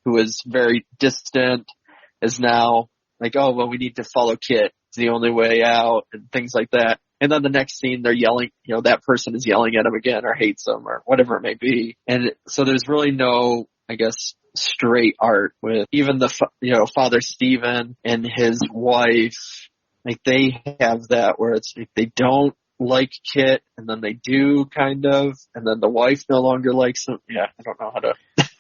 who is very distant is now like, oh, well, we need to follow Kit. It's the only way out and things like that. And then the next scene, they're yelling, that person is yelling at him again or hates him or whatever it may be. And so there's really no, I guess, straight art with even Father Stephen and his wife. Like they have that where it's like they don't like Kit and then they do kind of, and then the wife no longer likes him. Yeah, I don't know how to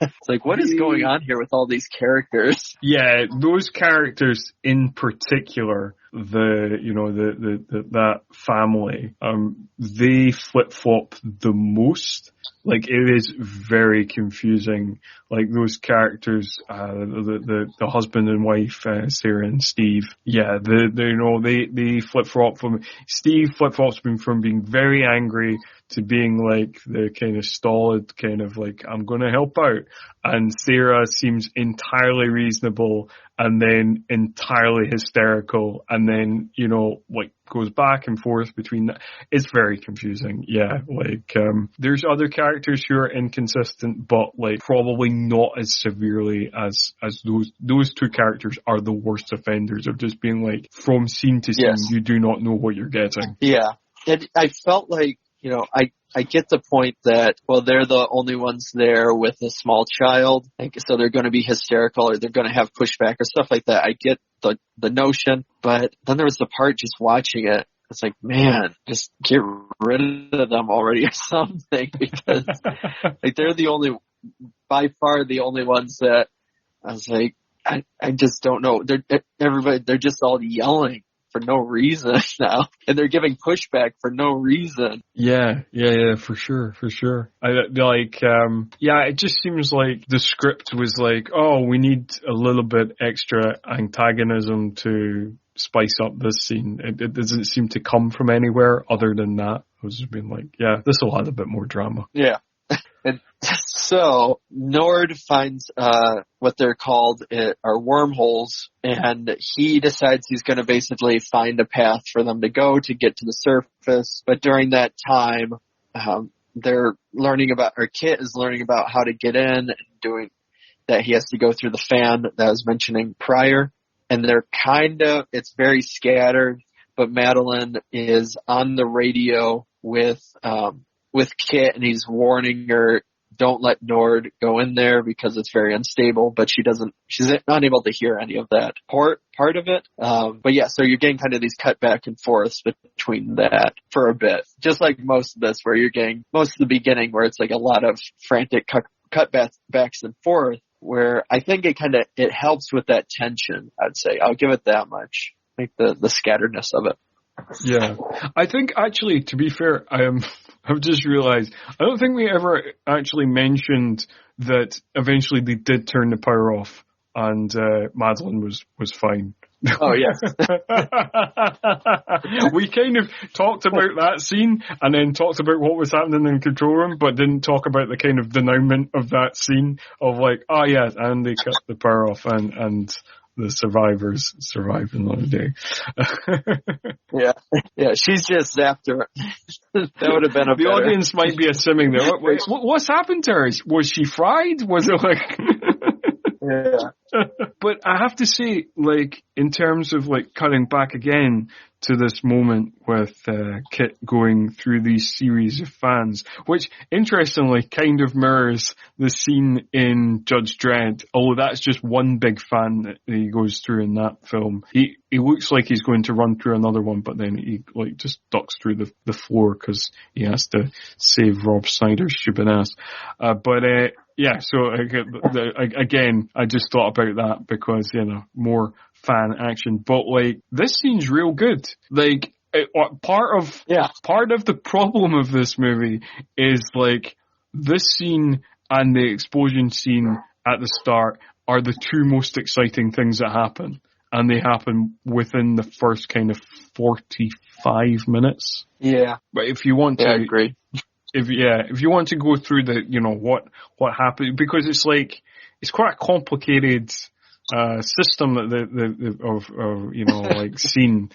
It's like, what is going on here with all these characters? Yeah, those characters in particular, that family, they flip-flop the most. Like, it is very confusing. Like, those characters, the husband and wife, Sarah and Steve, yeah, they flip-flop Steve flip-flops from being very angry to being like the kind of stolid kind of like, I'm going to help out. And Sarah seems entirely reasonable and then entirely hysterical and then, like goes back and forth between that. It's very confusing. Yeah. Like, there's other characters who are inconsistent, but like probably not as severely as those two characters are the worst offenders of just being like from scene to scene, you do not know what you're getting. Yeah. And I felt like, I get the point that, well, they're the only ones there with a small child, so they're going to be hysterical or they're going to have pushback or stuff like that. I get the notion, but then there was the part just watching it. It's like, man, just get rid of them already or something, because like they're by far the only ones that I was like, I just don't know. They're just all yelling for no reason now, and they're giving pushback for no reason. Yeah, for sure. It just seems like the script was like, oh, we need a little bit extra antagonism to spice up this scene. It doesn't seem to come from anywhere other than that. I was just being like, yeah, this will add a bit more drama. Yeah. And so Nord finds what they're called are wormholes, and he decides he's going to basically find a path for them to go to get to the surface. But during that time, they're learning about, or Kit is learning about how to get in, and doing that he has to go through the fan that I was mentioning prior. And they're it's very scattered, but Madeline is on the radio with Kit, and he's warning her, don't let Nord go in there because it's very unstable, but she's not able to hear any of that part of it. But yeah, so you're getting kind of these cut back and forths between that for a bit. Just like most of this, where you're getting most of the beginning where it's like a lot of frantic cut backs and forth, where I think it helps with that tension, I'd say. I'll give it that much. Like the scatteredness of it. Yeah. I think actually, to be fair, I've just realized, I don't think we ever actually mentioned that eventually they did turn the power off and Madeline was fine. Oh, yes. We kind of talked about that scene and then talked about what was happening in the control room, but didn't talk about the kind of denouement of that scene of like, oh yeah, and they cut the power off and the survivors survive another day. Yeah, she's just zapped her. That would have been the audience might be assuming there. What's happened to her? Was she fried? Was it like? Yeah. But I have to say, like, in terms of like cutting back again to this moment with Kit going through these series of fans, which interestingly kind of mirrors the scene in Judge Dredd, although that's just one big fan that he goes through in that film. He looks like he's going to run through another one, but then he like just ducks through the floor because he has to save Rob Snyder's stupid ass. Yeah, so again, I just thought about that because, more fan action. But like, this scene's real good. Like, part of the problem of this movie is like, this scene and the explosion scene at the start are the two most exciting things that happen. And they happen within the first kind of 45 minutes. Yeah. But if you want to... I agree. If you want to go through the, what happened, because it's like, it's quite a complicated, system like scene.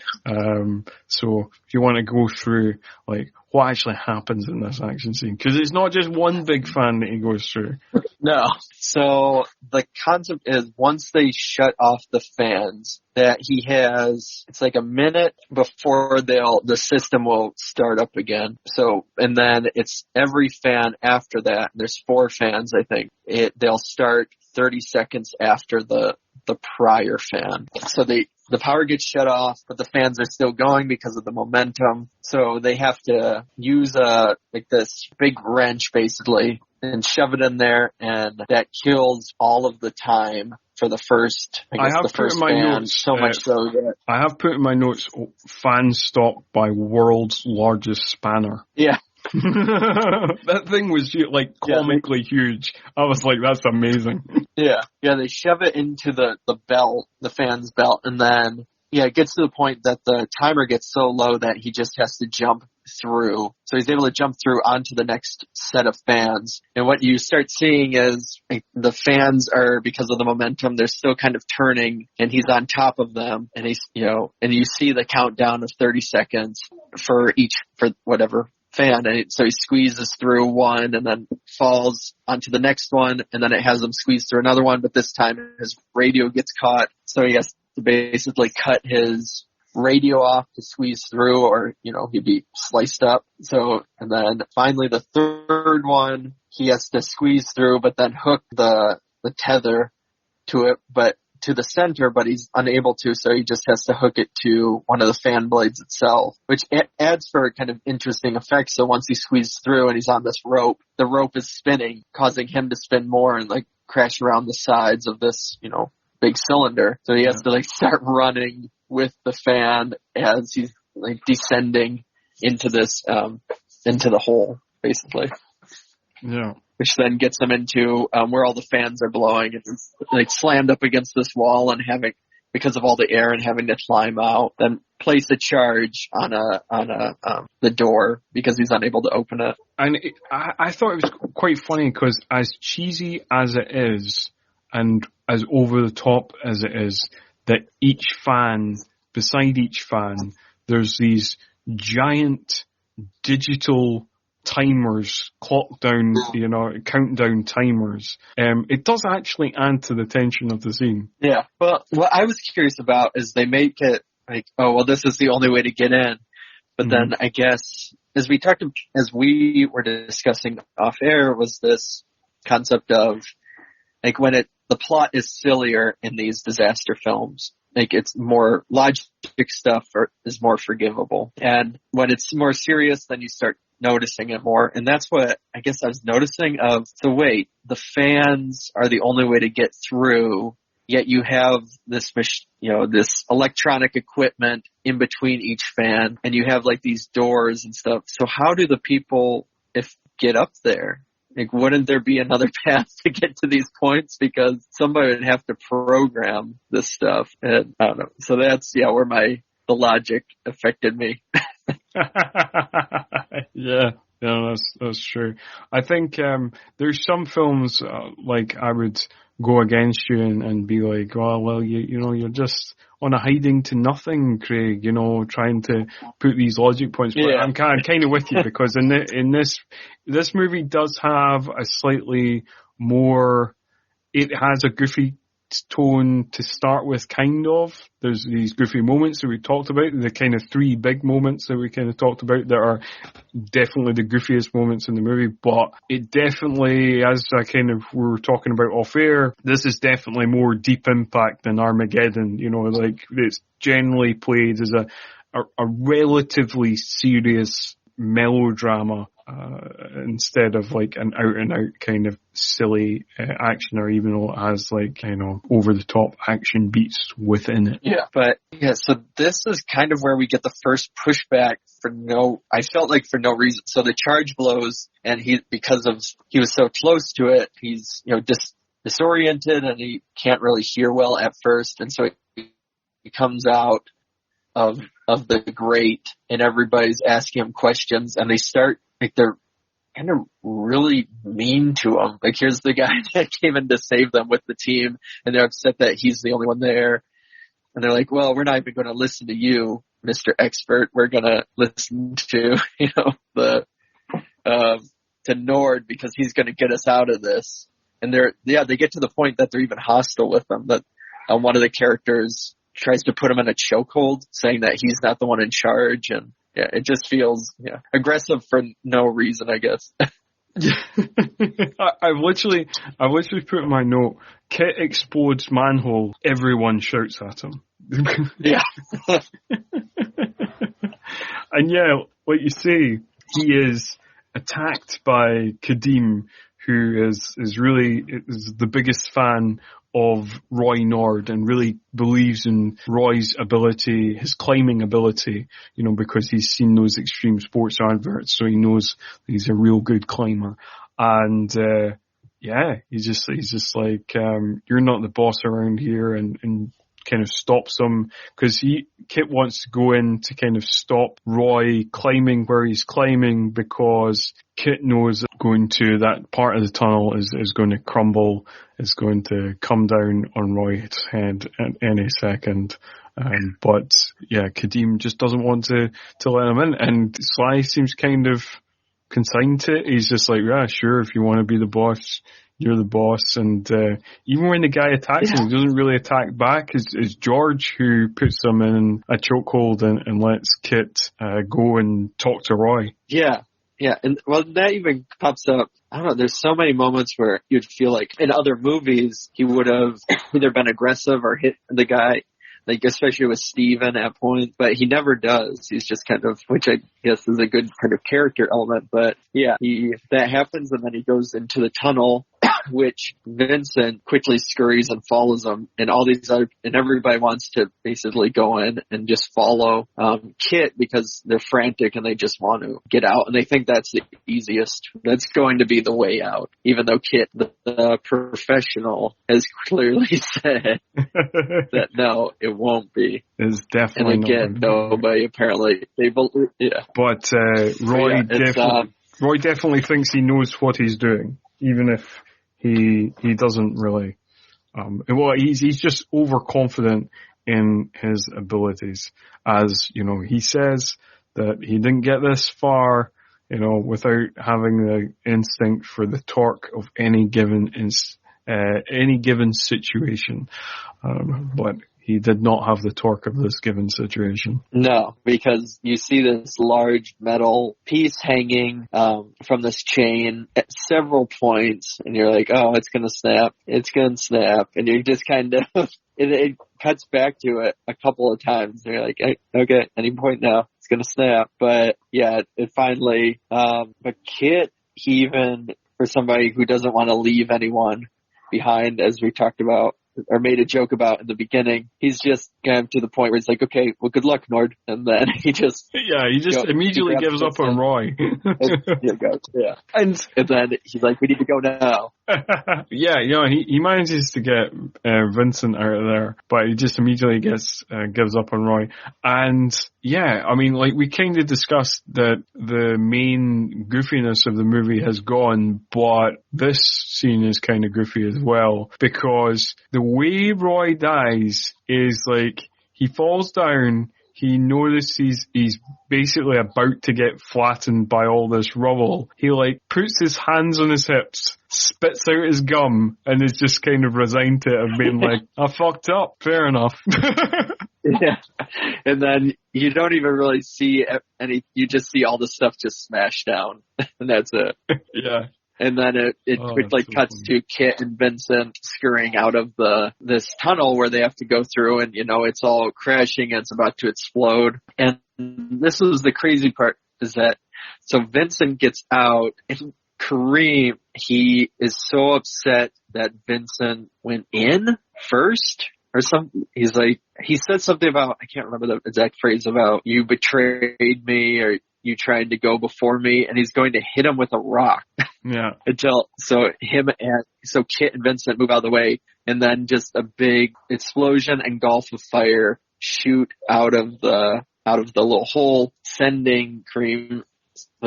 So if you want to go through, like, what actually happens in this action scene, because it's not just one big fan that he goes through. No. So the concept is once they shut off the fans, that he has, it's like a minute before the system will start up again. So, and then it's every fan after that. There's 4 fans, I think. They'll start 30 seconds after the prior fan. So the power gets shut off, but the fans are still going because of the momentum. So they have to use like this big wrench basically and shove it in there, and that kills all of the time for the first, the first fan, notes, so much so that... I have put in my notes, fan stock by world's largest spanner. Yeah. That thing was comically huge. I was like, that's amazing. Yeah. Yeah, they shove it into the belt, the fan's belt, and then, it gets to the point that the timer gets so low that he just has to jump through. So he's able to jump through onto the next set of fans. And what you start seeing is the fans are, because of the momentum, they're still kind of turning, and he's on top of them. And he's, and you see the countdown of 30 seconds for whatever fan. And so he squeezes through one and then falls onto the next one. And then it has him squeeze through another one. But this time his radio gets caught. So he has to basically cut his radio off to squeeze through, or, he'd be sliced up. So, and then finally the third one, he has to squeeze through, but then hook the tether to it, but to the center, but he's unable to, so he just has to hook it to one of the fan blades itself, which adds for kind of interesting effect. So once he squeezes through and he's on this rope, the rope is spinning, causing him to spin more and crash around the sides of this, big cylinder. So he has to start running with the fan as he's descending into this, into the hole, basically. Yeah. Which then gets him into, where all the fans are blowing, and it's slammed up against this wall and because of all the air and having to climb out, then place a charge on the door because he's unable to open it. And I thought it was quite funny because as cheesy as it is, and as over the top as it is, that beside each fan, there's these giant digital timers, countdown timers. It does actually add to the tension of the scene. Yeah. Well, what I was curious about is they make it this is the only way to get in. But then I guess, as we were discussing off air, was this concept of when the plot is sillier in these disaster films. It's more logic stuff is more forgivable. And when it's more serious, then you start noticing it more. And that's what I guess I was noticing of, so wait, the fans are the only way to get through, yet you have this, this electronic equipment in between each fan, and you have these doors and stuff. So how do the people get up there? Wouldn't there be another path to get to these points? Because somebody would have to program this stuff. And I don't know. So that's, where the logic affected me. Yeah, that's true. I think, there's some films, I would go against you and be like, oh, well, you're just on a hiding to nothing, Craig, trying to put these logic points. But I'm kind of with you because in this movie does have a slightly more, it has a goofy tone to start with, kind of. There's these goofy moments that we talked about, the kind of three big moments that we kind of talked about that are definitely the goofiest moments in the movie, but it definitely, as I kind of we were talking about off air, this is definitely more deep impact than Armageddon, it's generally played as a relatively serious melodrama, instead of an out and out kind of silly action, or even though it has over the top action beats within it. Yeah, but so this is kind of where we get the first pushback for no reason. So the charge blows, and because he was so close to it, he's disoriented and he can't really hear well at first, and so he comes out of the grate, and everybody's asking him questions, and they start they're kind of really mean to him. Here's the guy that came in to save them with the team, and they're upset that he's the only one there. And they're like, well, we're not even going to listen to you, Mr. Expert. We're going to listen to, to Nord, because he's going to get us out of this. And they get to the point that they're even hostile with him, that one of the characters tries to put him in a chokehold, saying that he's not the one in charge. And it just feels aggressive for no reason, I guess. I've literally put in my note, Kit explodes manhole, everyone shouts at him. Yeah. And like you say, he is attacked by Kadeem, who is the biggest fan of Roy Nord and really believes in Roy's ability, his climbing ability, because he's seen those extreme sports adverts, so he knows he's a real good climber. And, he's just like, you're not the boss around here, and kind of stops him, because Kit wants to go in to kind of stop Roy climbing where he's climbing, because Kit knows going to that part of the tunnel is going to crumble, is going to come down on Roy's head at any second. But Kadeem just doesn't want to let him in, and Sly seems kind of consigned to it. He's just like, yeah, sure, if you want to be the boss, you're the boss. And even when the guy attacks him, he doesn't really attack back. It's George who puts him in a chokehold and lets Kit go and talk to Roy. Yeah. And well, that even pops up. I don't know, there's so many moments where you'd feel like in other movies he would have either been aggressive or hit the guy, like especially with Steven at point, but he never does. He's just kind of, which I guess is a good kind of character element, but yeah, that happens, and then he goes into the tunnel, which Vincent quickly scurries and follows him, and and everybody wants to basically go in and just follow Kit, because they're frantic and they just want to get out, and they think that's the easiest. That's going to be the way out, even though Kit, the professional, has clearly said that no, it won't be. It's definitely and again, nobody apparently they believe. Yeah, but Roy definitely thinks he knows what he's doing, even if he doesn't really. He's just overconfident in his abilities, as he says that he didn't get this far, without having the instinct for the torque of any given situation. But he did not have the torque of this given situation. No, because you see this large metal piece hanging from this chain at several points, and you're like, oh, it's going to snap. It's going to snap. And you're just kind of, it cuts back to it a couple of times. And you're like, hey, okay, any point now, it's going to snap. But yeah, it finally, but Kit, he even, for somebody who doesn't want to leave anyone behind, as we talked about, or made a joke about in the beginning, he's just kind of to the point where it's like, okay, well, good luck, Nord. And then he just immediately gives up on Roy. And then he's like, we need to go now. He manages to get Vincent out of there, but he just immediately gives up on Roy. And we kind of discussed that the main goofiness of the movie has gone, but this scene is kind of goofy as well, because the way Roy dies is like, he falls down, he notices he's basically about to get flattened by all this rubble. He puts his hands on his hips, spits out his gum, and is just kind of resigned to it of being like, I fucked up, fair enough. Yeah. And then you don't even really see you just see all the stuff just smash down, and that's it. Yeah. And then it quickly cuts to Kit and Vincent scurrying out of this tunnel where they have to go through, and it's all crashing and it's about to explode. And this was the crazy part, is that so Vincent gets out, and Kareem, he is so upset that Vincent went in first or something. He's like, he said something about, I can't remember the exact phrase, about you betrayed me or you tried to go before me, and he's going to hit him with a rock. Yeah. So Kit and Vincent move out of the way, and then just a big explosion and gulf of fire shoot out of the little hole, sending Kareem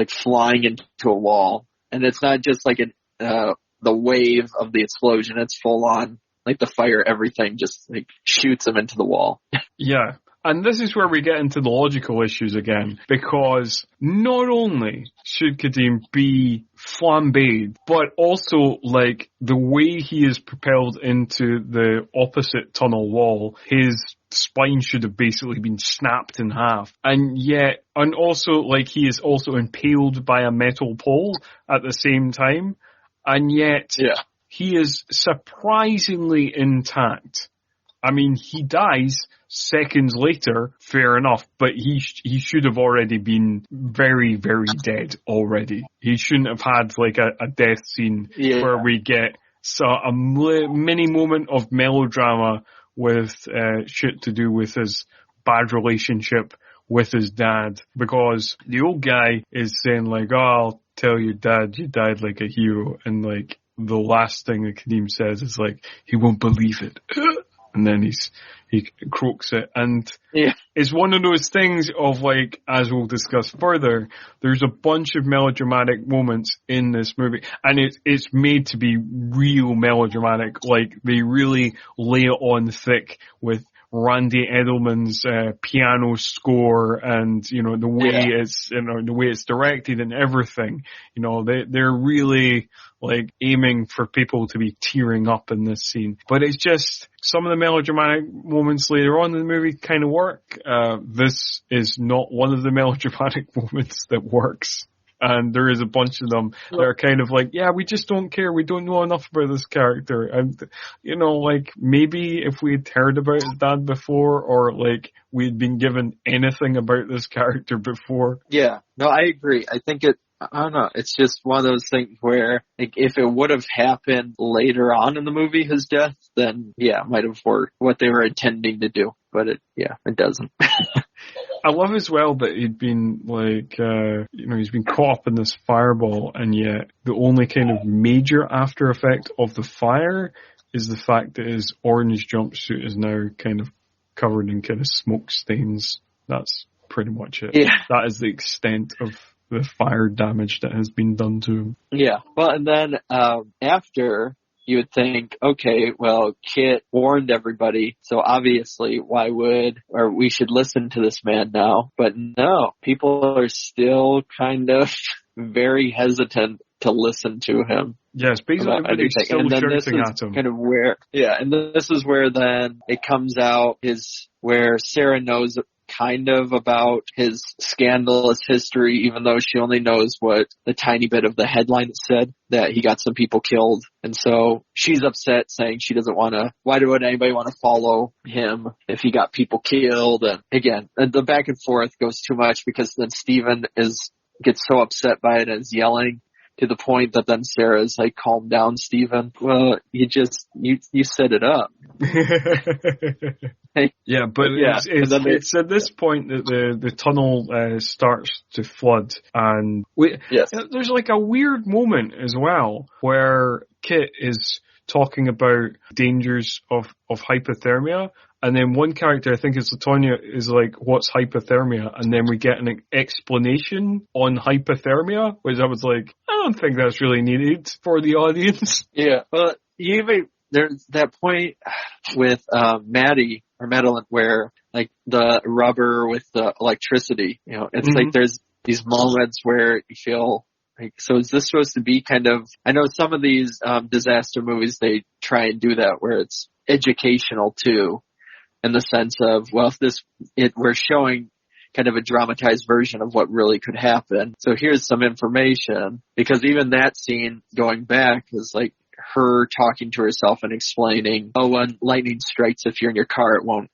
flying into a wall. And it's not just the wave of the explosion; it's full on, the fire, everything just shoots him into the wall. Yeah. And this is where we get into the logical issues again, because not only should Kadeem be flambéed, but also, the way he is propelled into the opposite tunnel wall, his spine should have basically been snapped in half. And also, he is also impaled by a metal pole at the same time. And yet, he is surprisingly intact. I mean, he dies seconds later, fair enough, but he should have already been very, very dead already. He shouldn't have had like a death scene where we get a mini moment of melodrama with shit to do with his bad relationship with his dad, because the old guy is saying like, "Oh, I'll tell your dad you died like a hero," and like the last thing that Kadeem says is like, "He won't believe it," and then he croaks it, and it's one of those things of like, as we'll discuss further, there's a bunch of melodramatic moments in this movie, and it's made to be real melodramatic. Like, they really lay it on thick with Randy Edelman's piano score, and the way it's the way it's directed and everything. They're really like aiming for people to be tearing up in this scene. But it's just some of the melodramatic moments later on in the movie kind of work. This is not one of the melodramatic moments that works. And there is a bunch of them that are kind of like, yeah, we just don't care. We don't know enough about this character. And, like, maybe if we'd heard about his dad before, or like we'd been given anything about this character before. Yeah, no, I agree. I think I don't know. It's just one of those things where, like, if it would have happened later on in the movie, his death, then yeah, it might have worked what they were intending to do. But it doesn't. I love as well that he'd been like, he's been caught up in this fireball, and yet the only kind of major after effect of the fire is the fact that his orange jumpsuit is now kind of covered in kind of smoke stains. That's pretty much it. Yeah. That is the extent of the fire damage that has been done to him. Yeah. Well, and then after, you would think, okay, well, Kit warned everybody, so obviously we should listen to this man now. But no, people are still kind of very hesitant to listen to him. Yes, basically everybody's still shouting at him. Kind of and this is where then it comes out where Sarah knows kind of about his scandalous history, even though she only knows what the tiny bit of the headline said, that he got some people killed. And so she's upset, saying she doesn't why would anybody want to follow him if he got people killed? And again, the back and forth goes too much, because then Steven gets so upset by it and is yelling, to the point that then Sarah's like, "Calm down, Steven. Well, you set it up." Yeah, but it's at this point that the tunnel starts to flood, and there's like a weird moment as well where Kit is talking about dangers of hypothermia. And then one character, I think it's Latonia, is like, "What's hypothermia?" And then we get an explanation on hypothermia, which I was like, I don't think that's really needed for the audience. Yeah, well, there's that point with Maddie or Madeline where, like, the rubber with the electricity, it's like there's these moments where you feel like, so is this supposed to be kind of, I know some of these disaster movies, they try and do that where it's educational too, in the sense of, well, we're showing kind of a dramatized version of what really could happen. So here's some information, because even that scene going back is like her talking to herself and explaining, when lightning strikes, if you're in your car, it won't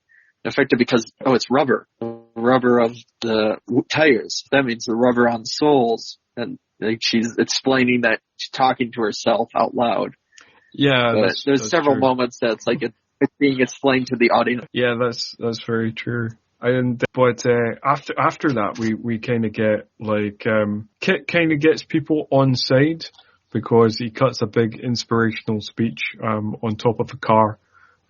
affect it because, it's rubber of the tires. That means the rubber on the soles. And like, she's explaining that, she's talking to herself out loud. Yeah. But there's several moments that's like it's being explained to the audience. Yeah, that's very true. But after that, we kind of get like, Kit kind of gets people on side, because he cuts a big inspirational speech on top of a car,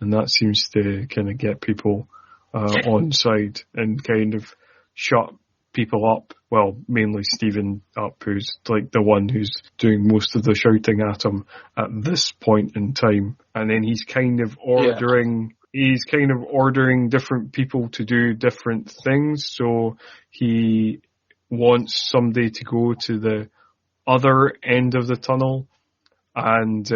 and that seems to kind of get people on side and kind of shut people up. Well, mainly Steven up, who's like the one who's doing most of the shouting at him at this point in time. And then he's kind of ordering different people to do different things. So he wants somebody to go to the other end of the tunnel, and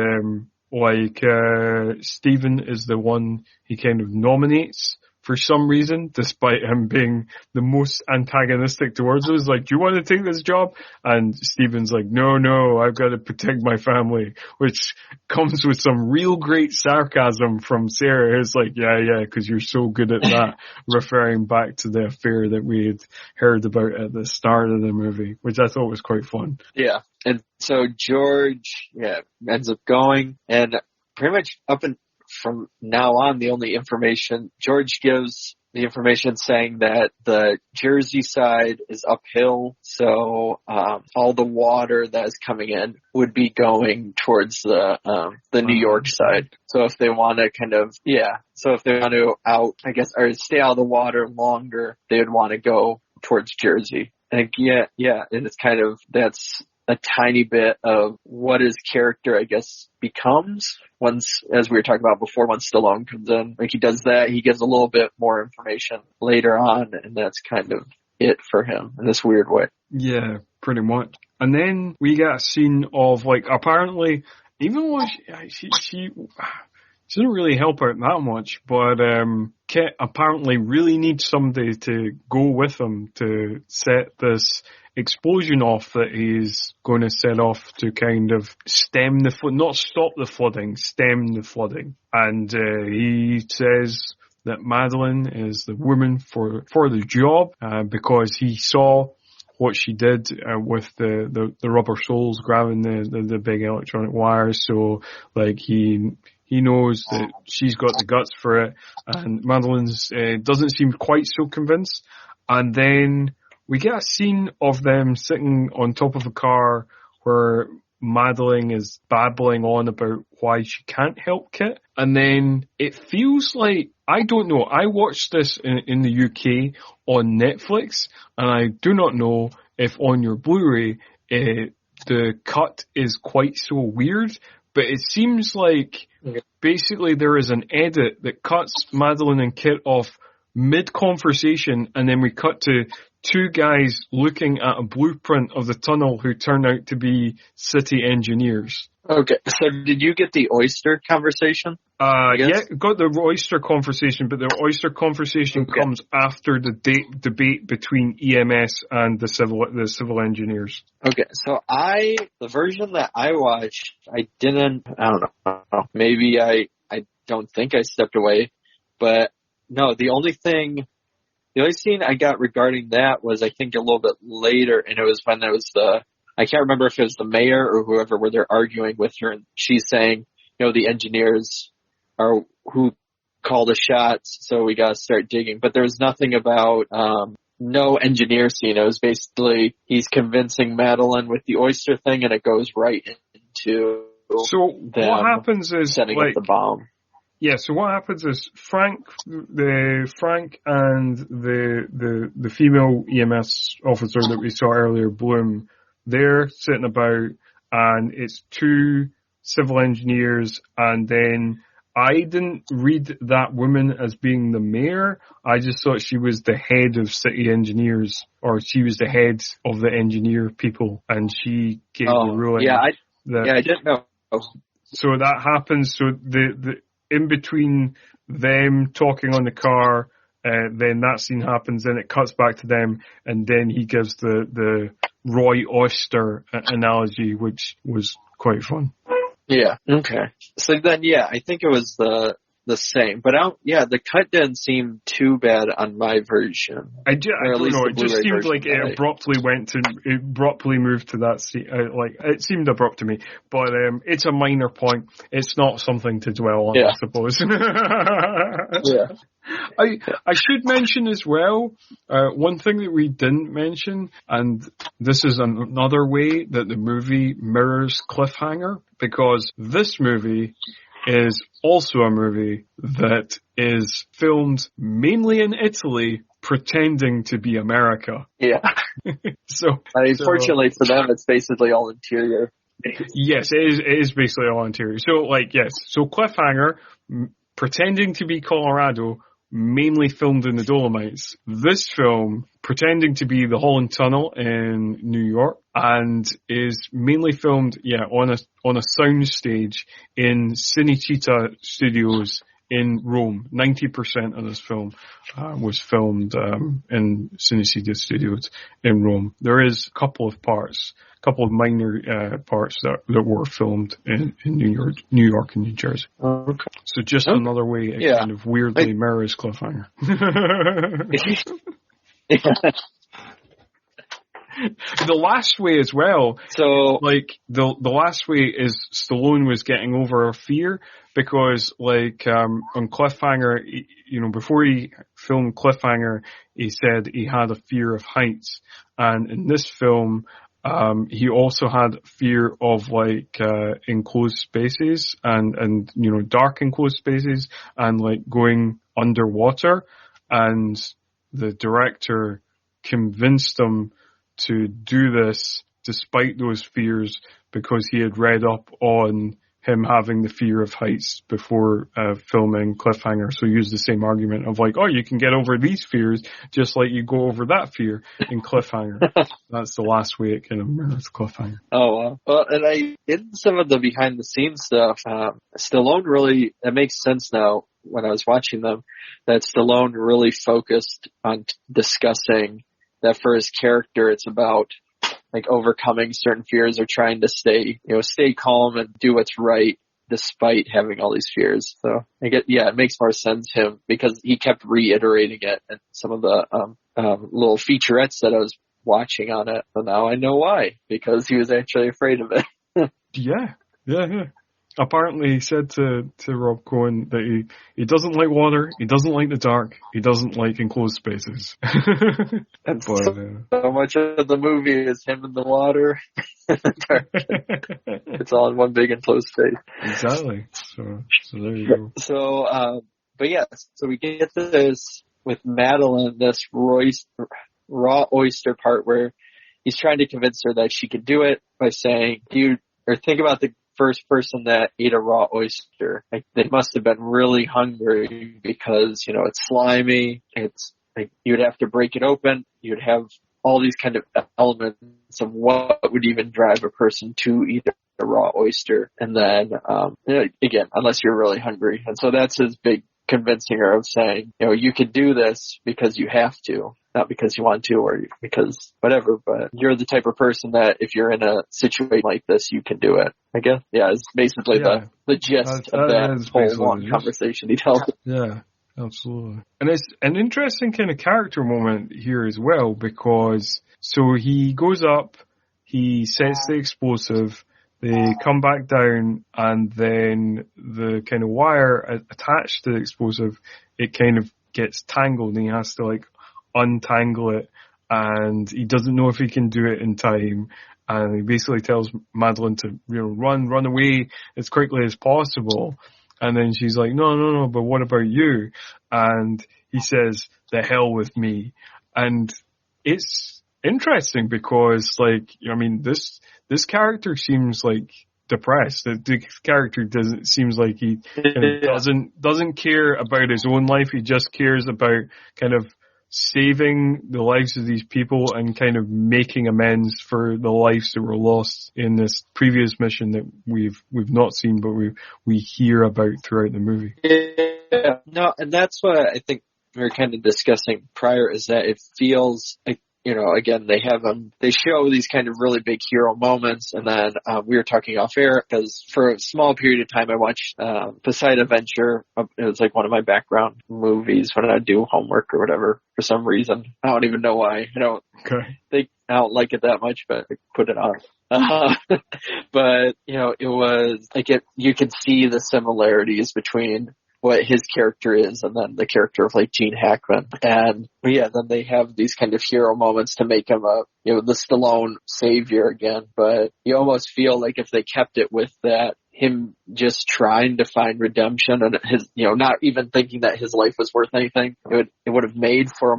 Steven is the one he kind of nominates for some reason, despite him being the most antagonistic towards us. Like, do you want to take this job? And Steven's like, no, I've got to protect my family, which comes with some real great sarcasm from Sarah. It's like, yeah, because you're so good at that, referring back to the affair that we had heard about at the start of the movie, which I thought was quite fun. Yeah. And so George, ends up going, and pretty much from now on, the only information George gives, the information saying that the Jersey side is uphill, so all the water that is coming in would be going towards the New York side. So if they want to or stay out of the water longer, they would want to go towards Jersey. And and it's kind of, that's a tiny bit of what his character, I guess, becomes once, as we were talking about before, once Stallone comes in. Like, he does that, he gives a little bit more information later on, and that's kind of it for him in this weird way. Yeah, pretty much. And then we get a scene of, like, apparently, even though she doesn't really help out that much, but Kit apparently really needs somebody to go with him to set this explosion off that he's going to set off to kind of stem the not stop the flooding, stem the flooding. And he says that Madeline is the woman for the job, because he saw what she did with the rubber soles grabbing the big electronic wires. So, like, he knows that she's got the guts for it, and Madeline's doesn't seem quite so convinced. And then we get a scene of them sitting on top of a car where Madeline is babbling on about why she can't help Kit. And then it feels like, I don't know, I watched this in the UK on Netflix, and I do not know if on your Blu-ray the cut is quite so weird, but it seems like basically there is an edit that cuts Madeline and Kit off mid-conversation, and then we cut to two guys looking at a blueprint of the tunnel who turn out to be city engineers. Okay, so did you get the oyster conversation? Yeah, got the oyster conversation, but the oyster conversation comes after the debate between EMS and the civil engineers. Okay, so the version that I watched, I don't know, maybe I don't think I stepped away, but no, the only scene I got regarding that was, I think, a little bit later, and it was when it was I can't remember if it was the mayor or whoever, where they're arguing with her, and she's saying, the engineers are who call the shots, so we gotta start digging. But there was nothing about, no engineer scene. It was basically, he's convincing Madeline with the oyster thing, and it goes right into what happens is setting up the bomb. Yeah, so what happens is Frank and the female EMS officer that we saw earlier, Bloom, they're sitting about, and it's two civil engineers, and then I didn't read that woman as being the mayor. I just thought she was the head of city engineers, or she was the head of the engineer people, and she gave the ruling. I didn't know. So that happens. So the in between them talking on the car, then that scene happens, then it cuts back to them, and then he gives the Roy Oyster analogy, which was quite fun. Yeah. Okay. So then, I think it was the same, but the cut didn't seem too bad on my version. I don't know. It just seemed like it abruptly moved to that scene. It seemed abrupt to me, but it's a minor point. It's not something to dwell on, I suppose. Yeah. I should mention as well, one thing that we didn't mention, and this is another way that the movie mirrors Cliffhanger, because this movie is also a movie that is filmed mainly in Italy, pretending to be America. Yeah. Unfortunately for them, it's basically all interior. Yes, it is basically all interior. So Cliffhanger, pretending to be Colorado, mainly filmed in the Dolomites. This film, pretending to be the Holland Tunnel in New York, and is mainly filmed, on a sound stage in Cinecittà Studios in Rome. 90% of this film was filmed in Cinecittà Studios in Rome. There is a couple of minor parts that were filmed in New York and New Jersey. Okay. So just another way it kind of weirdly mirrors Cliffhanger. The last way as well. So, like, the last way is Stallone was getting over a fear because, like, on Cliffhanger, before he filmed Cliffhanger, he said he had a fear of heights. And in this film, he also had fear of, like, enclosed spaces and, dark enclosed spaces and, like, going underwater. And the director convinced him to do this despite those fears because he had read up on him having the fear of heights before filming Cliffhanger. So he used the same argument of like, oh, you can get over these fears just like you go over that fear in Cliffhanger. That's the last way it kind of mirrors Cliffhanger. Oh, wow. Well, and in some of the behind the scenes stuff, Stallone really, it makes sense now when I was watching them, that Stallone really focused on discussing that for his character, it's about like overcoming certain fears or trying to stay calm and do what's right despite having all these fears. So it makes more sense because he kept reiterating it in some of the little featurettes that I was watching on it. So now I know why, because he was actually afraid of it. Yeah. Apparently he said to Rob Cohen that he doesn't like water, he doesn't like the dark, he doesn't like enclosed spaces. And so much of the movie is him in the water. It's all in one big enclosed space. Exactly. So there you go. So, so we get this with Madeline, this raw oyster part where he's trying to convince her that she could do it by saying, think about the first person that ate a raw oyster. Like, they must have been really hungry because, it's slimy. It's like you'd have to break it open. You'd have all these kind of elements of what would even drive a person to eat a raw oyster. And then, again, unless you're really hungry. And so that's his big convincing her of saying, you could do this because you have to. Not because you want to or because whatever, but you're the type of person that if you're in a situation like this, you can do it. I guess. Yeah, it's basically the gist of that whole long conversation he tells. Yeah, absolutely. And it's an interesting kind of character moment here as well because so he goes up, he sets the explosive, they come back down, and then the kind of wire attached to the explosive, it kind of gets tangled and he has to like untangle it, and he doesn't know if he can do it in time, and he basically tells Madeline to run away as quickly as possible, and then she's like, no, but what about you? And he says, the hell with me. And it's interesting because this character seems like depressed. The character seems like he doesn't care about his own life. He just cares about kind of saving the lives of these people and kind of making amends for the lives that were lost in this previous mission that we've not seen, but we hear about throughout the movie. Yeah, no, and that's what I think we were kind of discussing prior, is that it feels like, again, they show these kind of really big hero moments, and then we were talking off air because for a small period of time I watched Poseidon Adventure. It was like one of my background movies when I do homework or whatever for some reason. I don't even know why. I don't like it that much, but I put it on. But it was like you could see the similarities between what his character is and then the character of like Gene Hackman. And then they have these kind of hero moments to make him the Stallone savior again. But you almost feel like if they kept it with that, him just trying to find redemption and his, not even thinking that his life was worth anything, it would have made for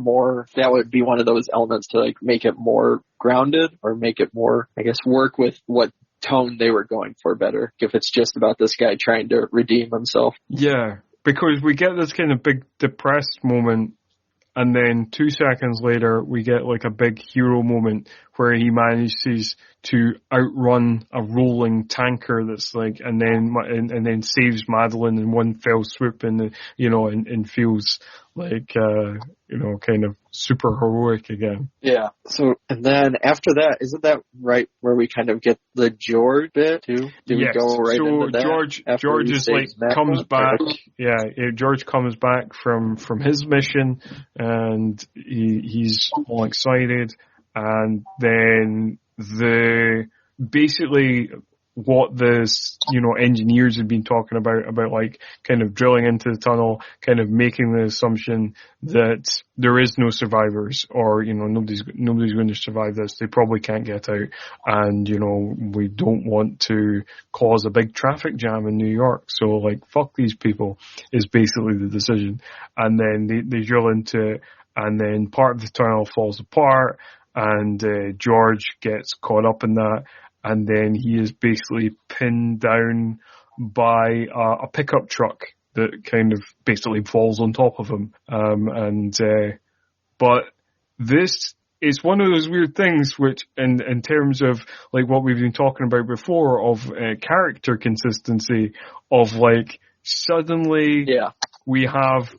that would be one of those elements to like make it more grounded or make it more, I guess, work with what tone they were going for better. If it's just about this guy trying to redeem himself. Yeah. Because we get this kind of big depressed moment, and then 2 seconds later we get like a big hero moment where he manages to outrun a rolling tanker that's like, and then saves Madeline in one fell swoop, and and feels like kind of super heroic again. Yeah. So, and then after that, isn't that right where we kind of get the George bit too? Do we go right into that? George is like comes back. Yeah, George comes back from his mission, and he's all excited, and then basically what the engineers had been talking about like kind of drilling into the tunnel, kind of making the assumption that there is no survivors, or nobody's going to survive this. They probably can't get out, and we don't want to cause a big traffic jam in New York, so like fuck these people is basically the decision. And then they drill into it, and then part of the tunnel falls apart, and George gets caught up in that. And then he is basically pinned down by a pickup truck that kind of basically falls on top of him. But this is one of those weird things which, in terms of like what we've been talking about before, of character consistency, of like suddenly we have,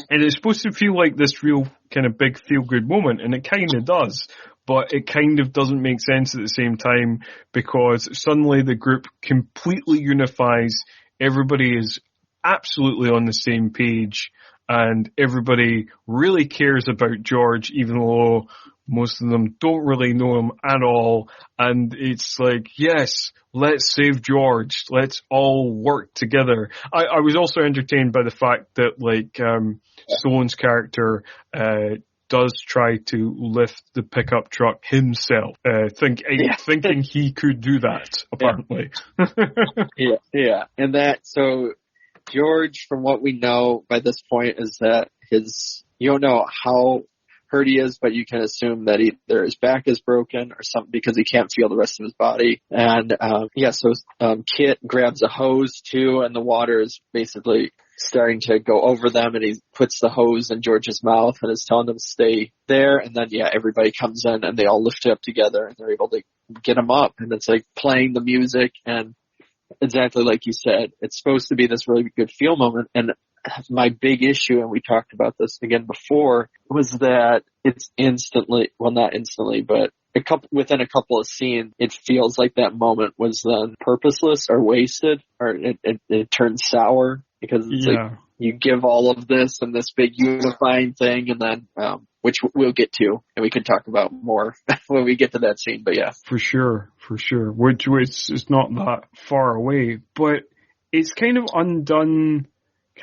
and it's supposed to feel like this real kind of big feel good moment, and it kind of does. But it kind of doesn't make sense at the same time, because suddenly the group completely unifies. Everybody is absolutely on the same page, and everybody really cares about George, even though most of them don't really know him at all. And it's like, yes, let's save George. Let's all work together. I was also entertained by the fact that like Stallone's character does try to lift the pickup truck himself, thinking he could do that, apparently. Yeah. And so George, from what we know by this point, is that you don't know how hurt he is, but you can assume that either his back is broken or something, because he can't feel the rest of his body. And so Kit grabs a hose too, and the water is basically starting to go over them, and he puts the hose in George's mouth and is telling them to stay there. And then everybody comes in and they all lift it up together, and they're able to get him up, and it's like playing the music, and exactly like you said, it's supposed to be this really good feel moment. And my big issue, and we talked about this again before, was that it's not instantly, but within a couple of scenes, it feels like that moment was then purposeless or wasted, or it turns sour, because it's like you give all of this and this big unifying thing, and then which we'll get to, and we can talk about more when we get to that scene. But yeah, for sure, which is not that far away, but it's kind of undone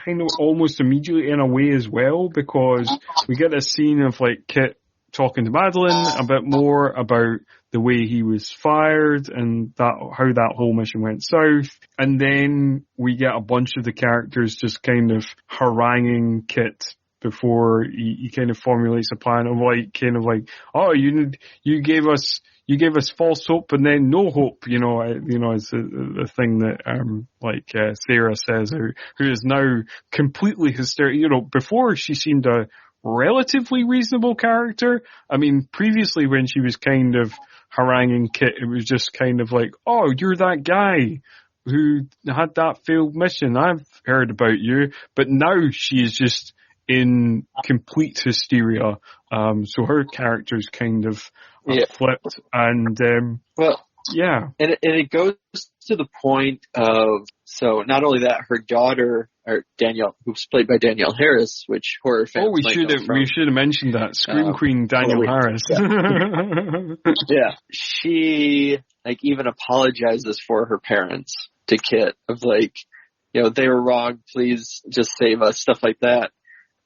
kind of almost immediately in a way as well, because we get a scene of like Kit talking to Madeline a bit more about the way he was fired and how that whole mission went south. And then we get a bunch of the characters just kind of haranguing Kit before he kind of formulates a plan of like, oh, you gave us false hope and then no hope, it's the thing that, Sarah says, who is now completely hysterical. Before she seemed a relatively reasonable character. I mean, previously when she was kind of haranguing Kit, it was just kind of like, oh, you're that guy who had that failed mission. I've heard about you. But now she is just in complete hysteria. So her character's kind of flipped. And, and it goes to the point of, so not only that, her daughter, or Danielle, who's played by Danielle Harris, which horror fans we should have mentioned that. Scream Queen Danielle Harris. Yeah. She, like, even apologizes for her parents to Kit, of like, they were wrong, please just save us, stuff like that.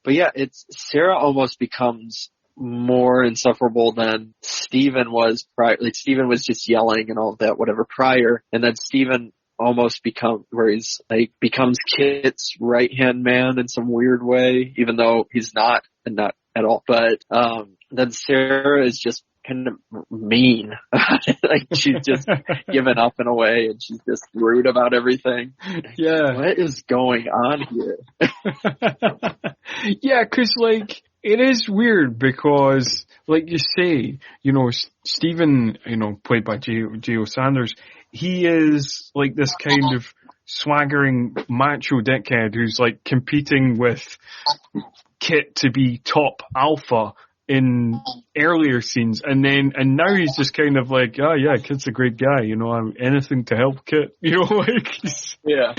But yeah, Sarah almost becomes more insufferable than Steven was prior. Like, Steven was just yelling and all of that, whatever, prior. And then Steven almost becomes Kit's right-hand man in some weird way, even though he's not, and not at all. But then Sarah is just kind of mean. Like, she's just given up in a way, and she's just rude about everything. Yeah. What is going on here? Yeah, 'cause like, It is weird because, like you say, you know, Stephen, you know, played by J.O. Sanders, he is like this kind of swaggering macho dickhead who's like competing with Kit to be top alpha in earlier scenes, and now he's just kind of like, oh yeah, Kit's a great guy, you know, I'm anything to help Kit, you know, like, Yeah.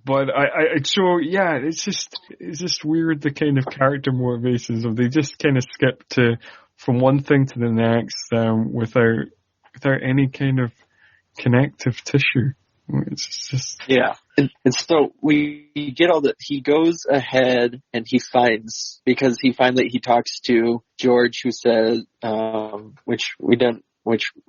But so yeah, it's just weird, the kind of character motivations of they just kind of skip from one thing to the next, without any kind of connective tissue. It's just and so we get all that. He goes ahead and he finds, because he talks to George, who says, which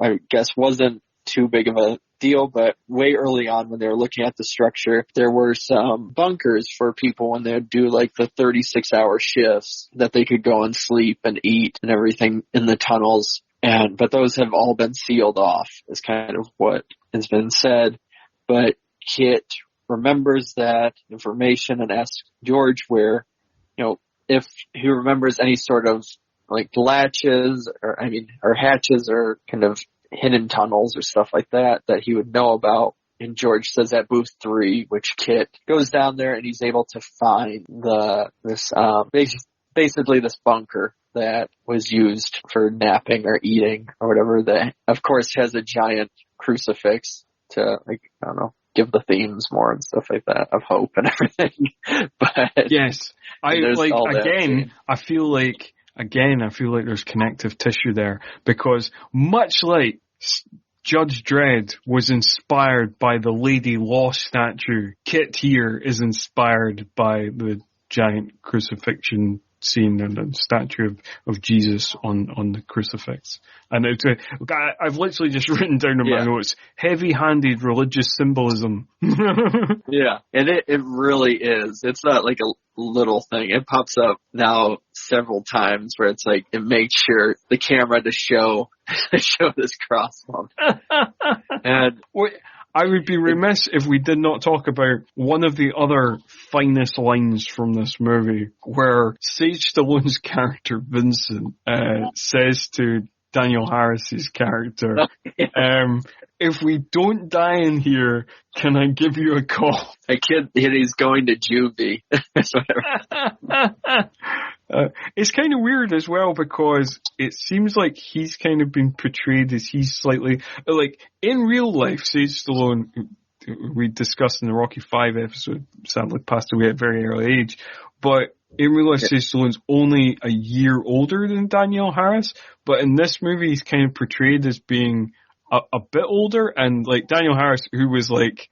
I guess wasn't too big of a deal, but way early on when they were looking at the structure, there were some bunkers for people when they would do like the 36-hour shifts that they could go and sleep and eat and everything in the tunnels. But those have all been sealed off, is kind of what has been said. But Kit remembers that information and asks George where, you know, if he remembers any sort of like latches or hatches or kind of hidden tunnels or stuff like that he would know about. And George says at booth 3, which Kit goes down there and he's able to find basically this bunker that was used for napping or eating or whatever, that of course has a giant crucifix to, like, I don't know, give the themes more and stuff like that of hope and everything. But yes, I feel like there's connective tissue there, because much like Judge Dredd was inspired by the Lady Law statue, Kit here is inspired by the giant crucifixion scene and the statue of Jesus on the crucifix. And I've literally just written down in my notes, heavy-handed religious symbolism. Yeah, and it really is. It's not like a little thing. It pops up now several times where it's like, it makes sure the camera to show this crossbone. And I would be remiss if we did not talk about one of the other finest lines from this movie, where Sage Stallone's character, Vincent, says to Daniel Harris's character, if we don't die in here, can I give you a call? A kid, he's going to juvie. It's kind of weird as well, because it seems like he's kind of been portrayed as he's slightly, like, in real life, Sage Stallone, we discussed in the Rocky V episode, sadly passed away at a very early age, but in real life, Sage Stallone's only a year older than Danielle Harris, but in this movie, he's kind of portrayed as being a bit older, and like Danielle Harris, who was like,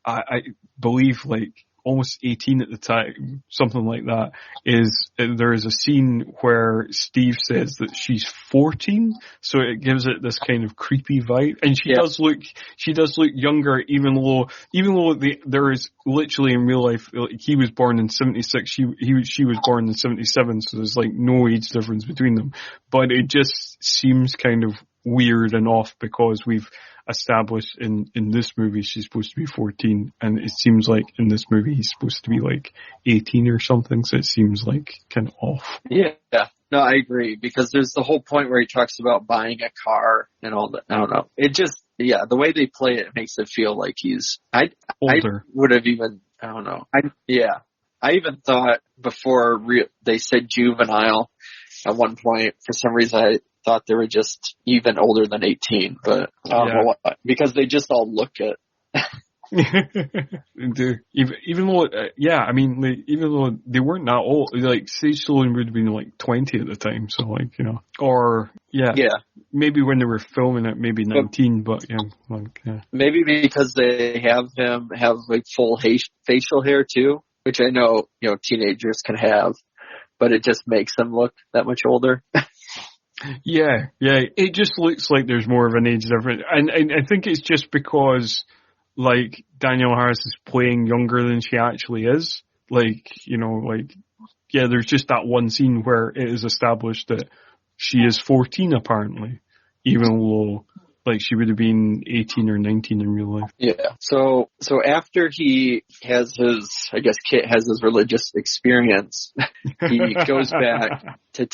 I believe like almost 18 at the time, something like that, there is a scene where Steve says that she's 14, so it gives it this kind of creepy vibe, and she does look younger, even though there is literally in real life, like, he was born in 76, she was born in 77, so there's like no age difference between them, but it just seems kind of weird and off, because we've established in this movie she's supposed to be 14, and it seems like in this movie he's supposed to be like 18 or something, so it seems like kind of off. Yeah. No, I agree, because there's the whole point where he talks about buying a car and all that. I don't know. It just, the way they play it makes it feel like he's older. I would have even, I don't know. I even thought before they said juvenile at one point, for some reason I thought they were just even older than 18, but I don't know why, because they just all look it. Even though, even though they weren't that old, like Sage Stallone would have been like 20 at the time, so like, you know, or maybe when they were filming it, maybe 19, but maybe because they have him have like full facial hair too, which I know, you know, teenagers can have, but it just makes them look that much older. Yeah, it just looks like there's more of an age difference, and I think it's just because, like, Danielle Harris is playing younger than she actually is. Like, you know, like, there's just that one scene where it is established that she is 14 apparently, even though like she would have been 18 or 19 in real life. Yeah. So after he has his, I guess Kit has his religious experience, he goes back to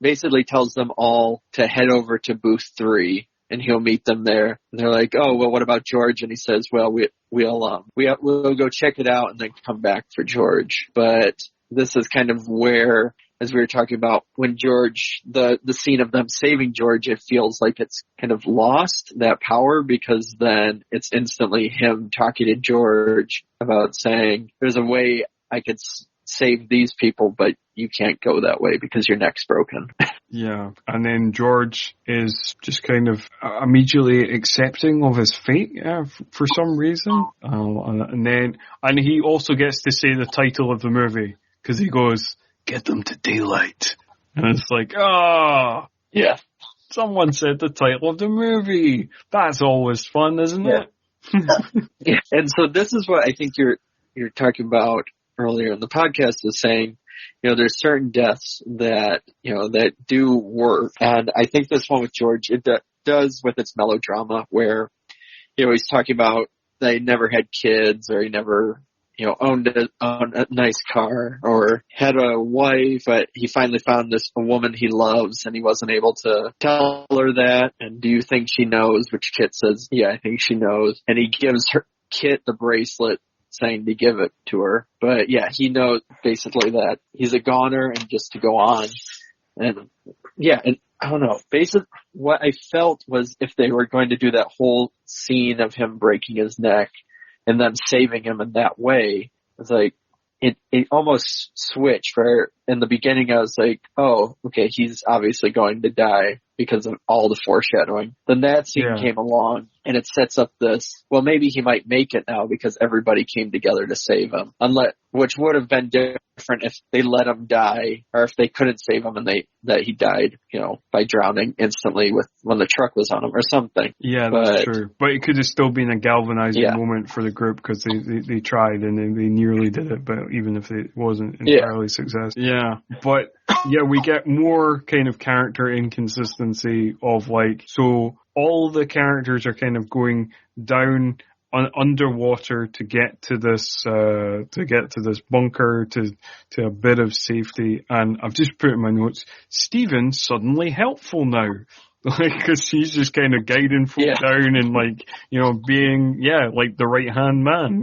basically tells them all to head over to booth 3 and he'll meet them there. And they're like, oh, well, what about George? And he says, well, we'll go check it out and then come back for George. But this is kind of where, as we were talking about, when George, the scene of them saving George, it feels like it's kind of lost that power, because then it's instantly him talking to George about saying, there's a way I could save these people, but you can't go that way because your neck's broken. Yeah. And then George is just kind of immediately accepting of his fate for some reason. And he also gets to say the title of the movie, because he goes, get them to daylight. And it's like, yeah, someone said the title of the movie. That's always fun, isn't it? Yeah. And so this is what I think you're talking about earlier in the podcast, is saying, there's certain deaths that, that do work. And I think this one with George, it does with its melodrama, where, he's talking about that he never had kids, or he never, owned a nice car, or had a wife, but he finally found a woman he loves, and he wasn't able to tell her that. And do you think she knows? Which Kit says, yeah, I think she knows. And he gives Kit the bracelet, saying to give it to her. But yeah, he knows basically that he's a goner and just to go on. And yeah, and I don't know, basically what I felt was, if they were going to do that whole scene of him breaking his neck and then saving him in that way, it's like, it almost switched, where in the beginning I was like, oh, okay, he's obviously going to die because of all the foreshadowing. Then that scene came along, and it sets up this, well, maybe he might make it now because everybody came together to save him. Which would have been different if they let him die, or if they couldn't save him and that he died, by drowning instantly when the truck was on him or something. Yeah, that's true. But it could have still been a galvanizing moment for the group, because they tried and they nearly did it, but even if it wasn't entirely success. Yeah. But yeah, we get more kind of character inconsistency of so all the characters are kind of going down underwater to get to this bunker, to a bit of safety. And I've just put in my notes, Steven's suddenly helpful now. Because he's just kind of guiding folk down and being the right hand man.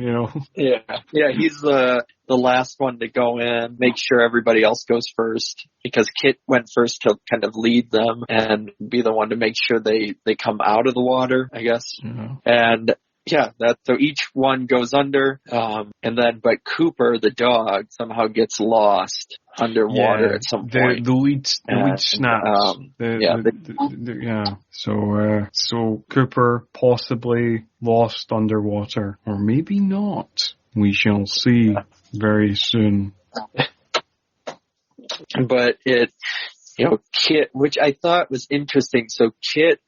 Yeah, he's the last one to go in, make sure everybody else goes first, because Kit went first to kind of lead them and be the one to make sure they come out of the water, I guess. Mm-hmm. And so each one goes under, but Cooper, the dog, somehow gets lost underwater at some point. The lead snaps. So Cooper possibly lost underwater, or maybe not. We shall see very soon. But Kit, which I thought was interesting. So Kit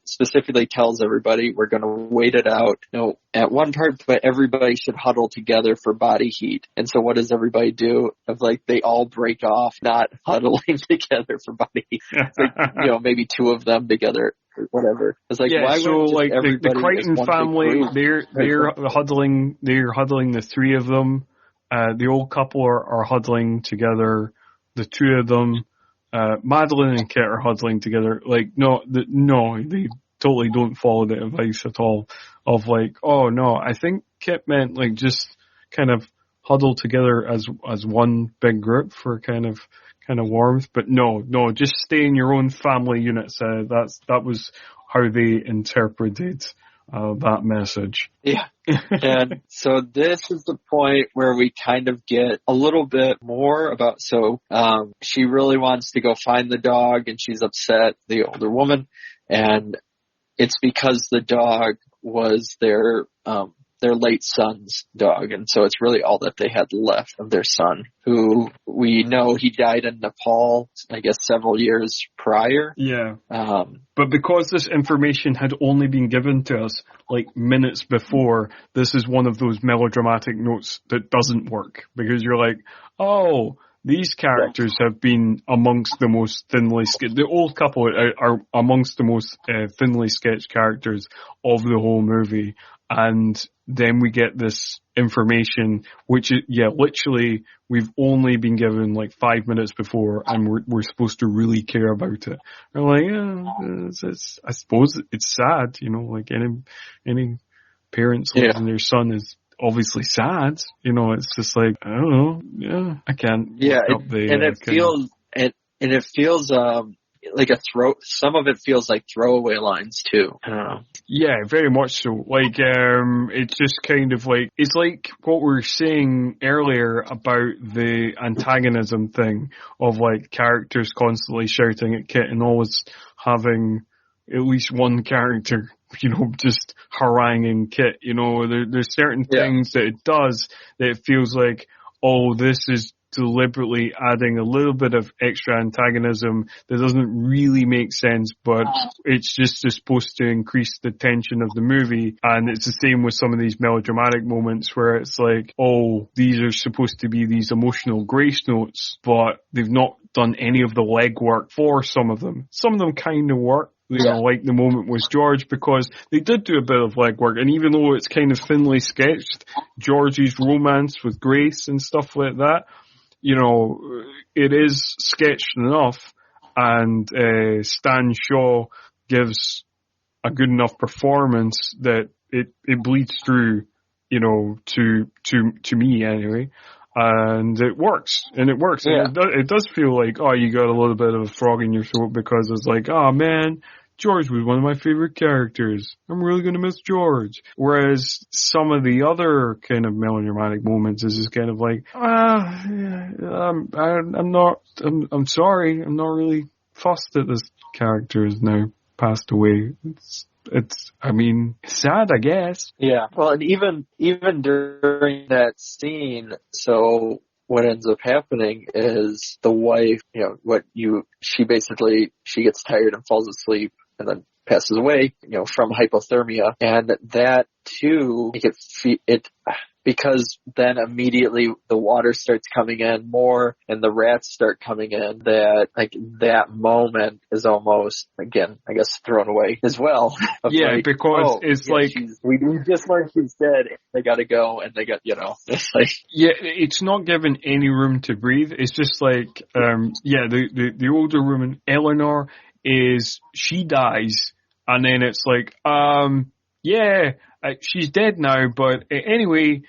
specifically tells everybody, we're going to wait it out. At one part, but everybody should huddle together for body heat. And so what does everybody do? They all break off, not huddling together for body heat. It's maybe two of them together or whatever. It's why wouldn't the Crichton family, they're huddling the three of them. The old couple are huddling together, the two of them. Madeline and Kit are huddling together. No, they totally don't follow the advice at all of oh no, I think Kit meant just kind of huddle together as one big group for kind of warmth. But no, just stay in your own family units. That was how they interpreted that message. Yeah. And so this is the point where we kind of get a little bit more about, she really wants to go find the dog, and she's upset, the older woman, and it's because the dog was their late son's dog, and so it's really all that they had left of their son, who we know he died in Nepal, I guess several years prior. Yeah. But because this information had only been given to us minutes before, this is one of those melodramatic notes that doesn't work, because you're oh, these characters have been amongst the most thinly sketched. The old couple are amongst the most thinly sketched characters of the whole movie, and then we get this information, which is, literally we've only been given like 5 minutes before, and we're supposed to really care about it. We're like, I suppose it's sad, like any parents losing their son is obviously sad. It's just like, I don't know. Yeah, I can't. Yeah, it feels like some of it feels like throwaway lines too. I don't know. Yeah, very much so. Like, it's just kind of like, it's like what we were saying earlier about the antagonism thing of like characters constantly shouting at Kit and always having at least one character, just haranguing Kit. There's certain things that it does that it feels like, oh, this is deliberately adding a little bit of extra antagonism that doesn't really make sense, but it's just supposed to increase the tension of the movie. And it's the same with some of these melodramatic moments where it's like, oh, these are supposed to be these emotional grace notes, but they've not done any of the legwork for some of them. Some of them kind of work. Like the moment with George, because they did do a bit of legwork, and even though it's kind of thinly sketched, George's romance with Grace and stuff like that, it is sketched enough, and Stan Shaw gives a good enough performance that it bleeds through, to me anyway. And it works. Yeah. And it does feel like, oh, you got a little bit of a frog in your throat, because it's like, oh man, George was one of my favorite characters. I'm really going to miss George. Whereas some of the other kind of melodramatic moments is just kind of like, I'm sorry. I'm not really fussed that this character is now passed away. It's sad, I guess. Yeah. Well, and even during that scene, so what ends up happening is the wife, she gets tired and falls asleep and then passes away, from hypothermia. And that too, because then immediately the water starts coming in more and the rats start coming in, that moment is almost, again, I guess, thrown away as well. Because it's like, we just learned she's dead. They gotta go, and they got, it's like, it's not given any room to breathe. It's just like, the older woman, Eleanor, she dies, and then it's like, she's dead now, but anyway,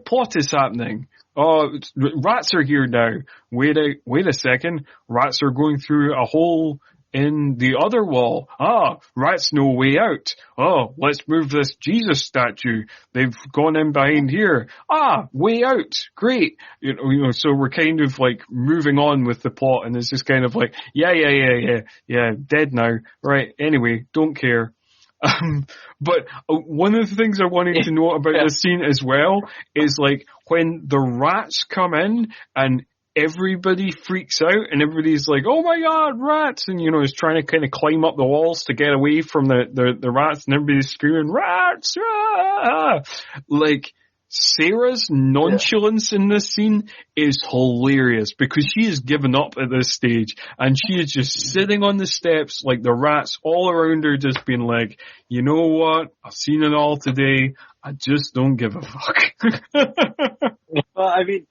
plot is happening. Oh, rats are here now. Wait a second. Rats are going through a hole in the other wall. Rats no way out. Oh, let's move this Jesus statue. They've gone in behind here. Way out. Great. So we're kind of like moving on with the plot, and it's just kind of like, dead now. Right. Anyway, don't care. But one of the things I wanted to note about this scene as well is like when the rats come in and everybody freaks out and everybody's like, oh my god, rats, and is trying to kind of climb up the walls to get away from the rats, and everybody's screaming, rats! Ah! Like, Sarah's nonchalance in this scene is hilarious, because she has given up at this stage and she is just sitting on the steps like the rats all around her, just being like, you know what? I've seen it all today. I just don't give a fuck. Well,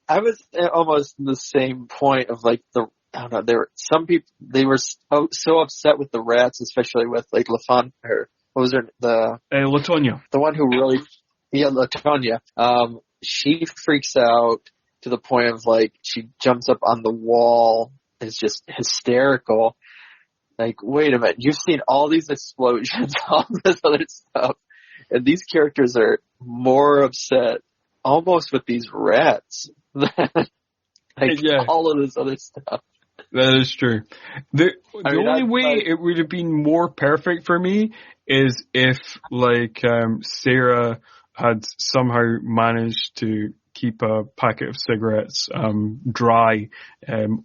I was almost in the same point of like I don't know, there were some people, they were so upset with the rats, especially with like Latonia. The one who really, Latonia. She freaks out to the point of like, she jumps up on the wall, is just hysterical. Like, wait a minute, you've seen all these explosions, all this other stuff, and these characters are more upset almost with these rats than all of this other stuff. That is true. The only way it would have been more perfect for me is if, like, Sarah had somehow managed to keep a packet of cigarettes dry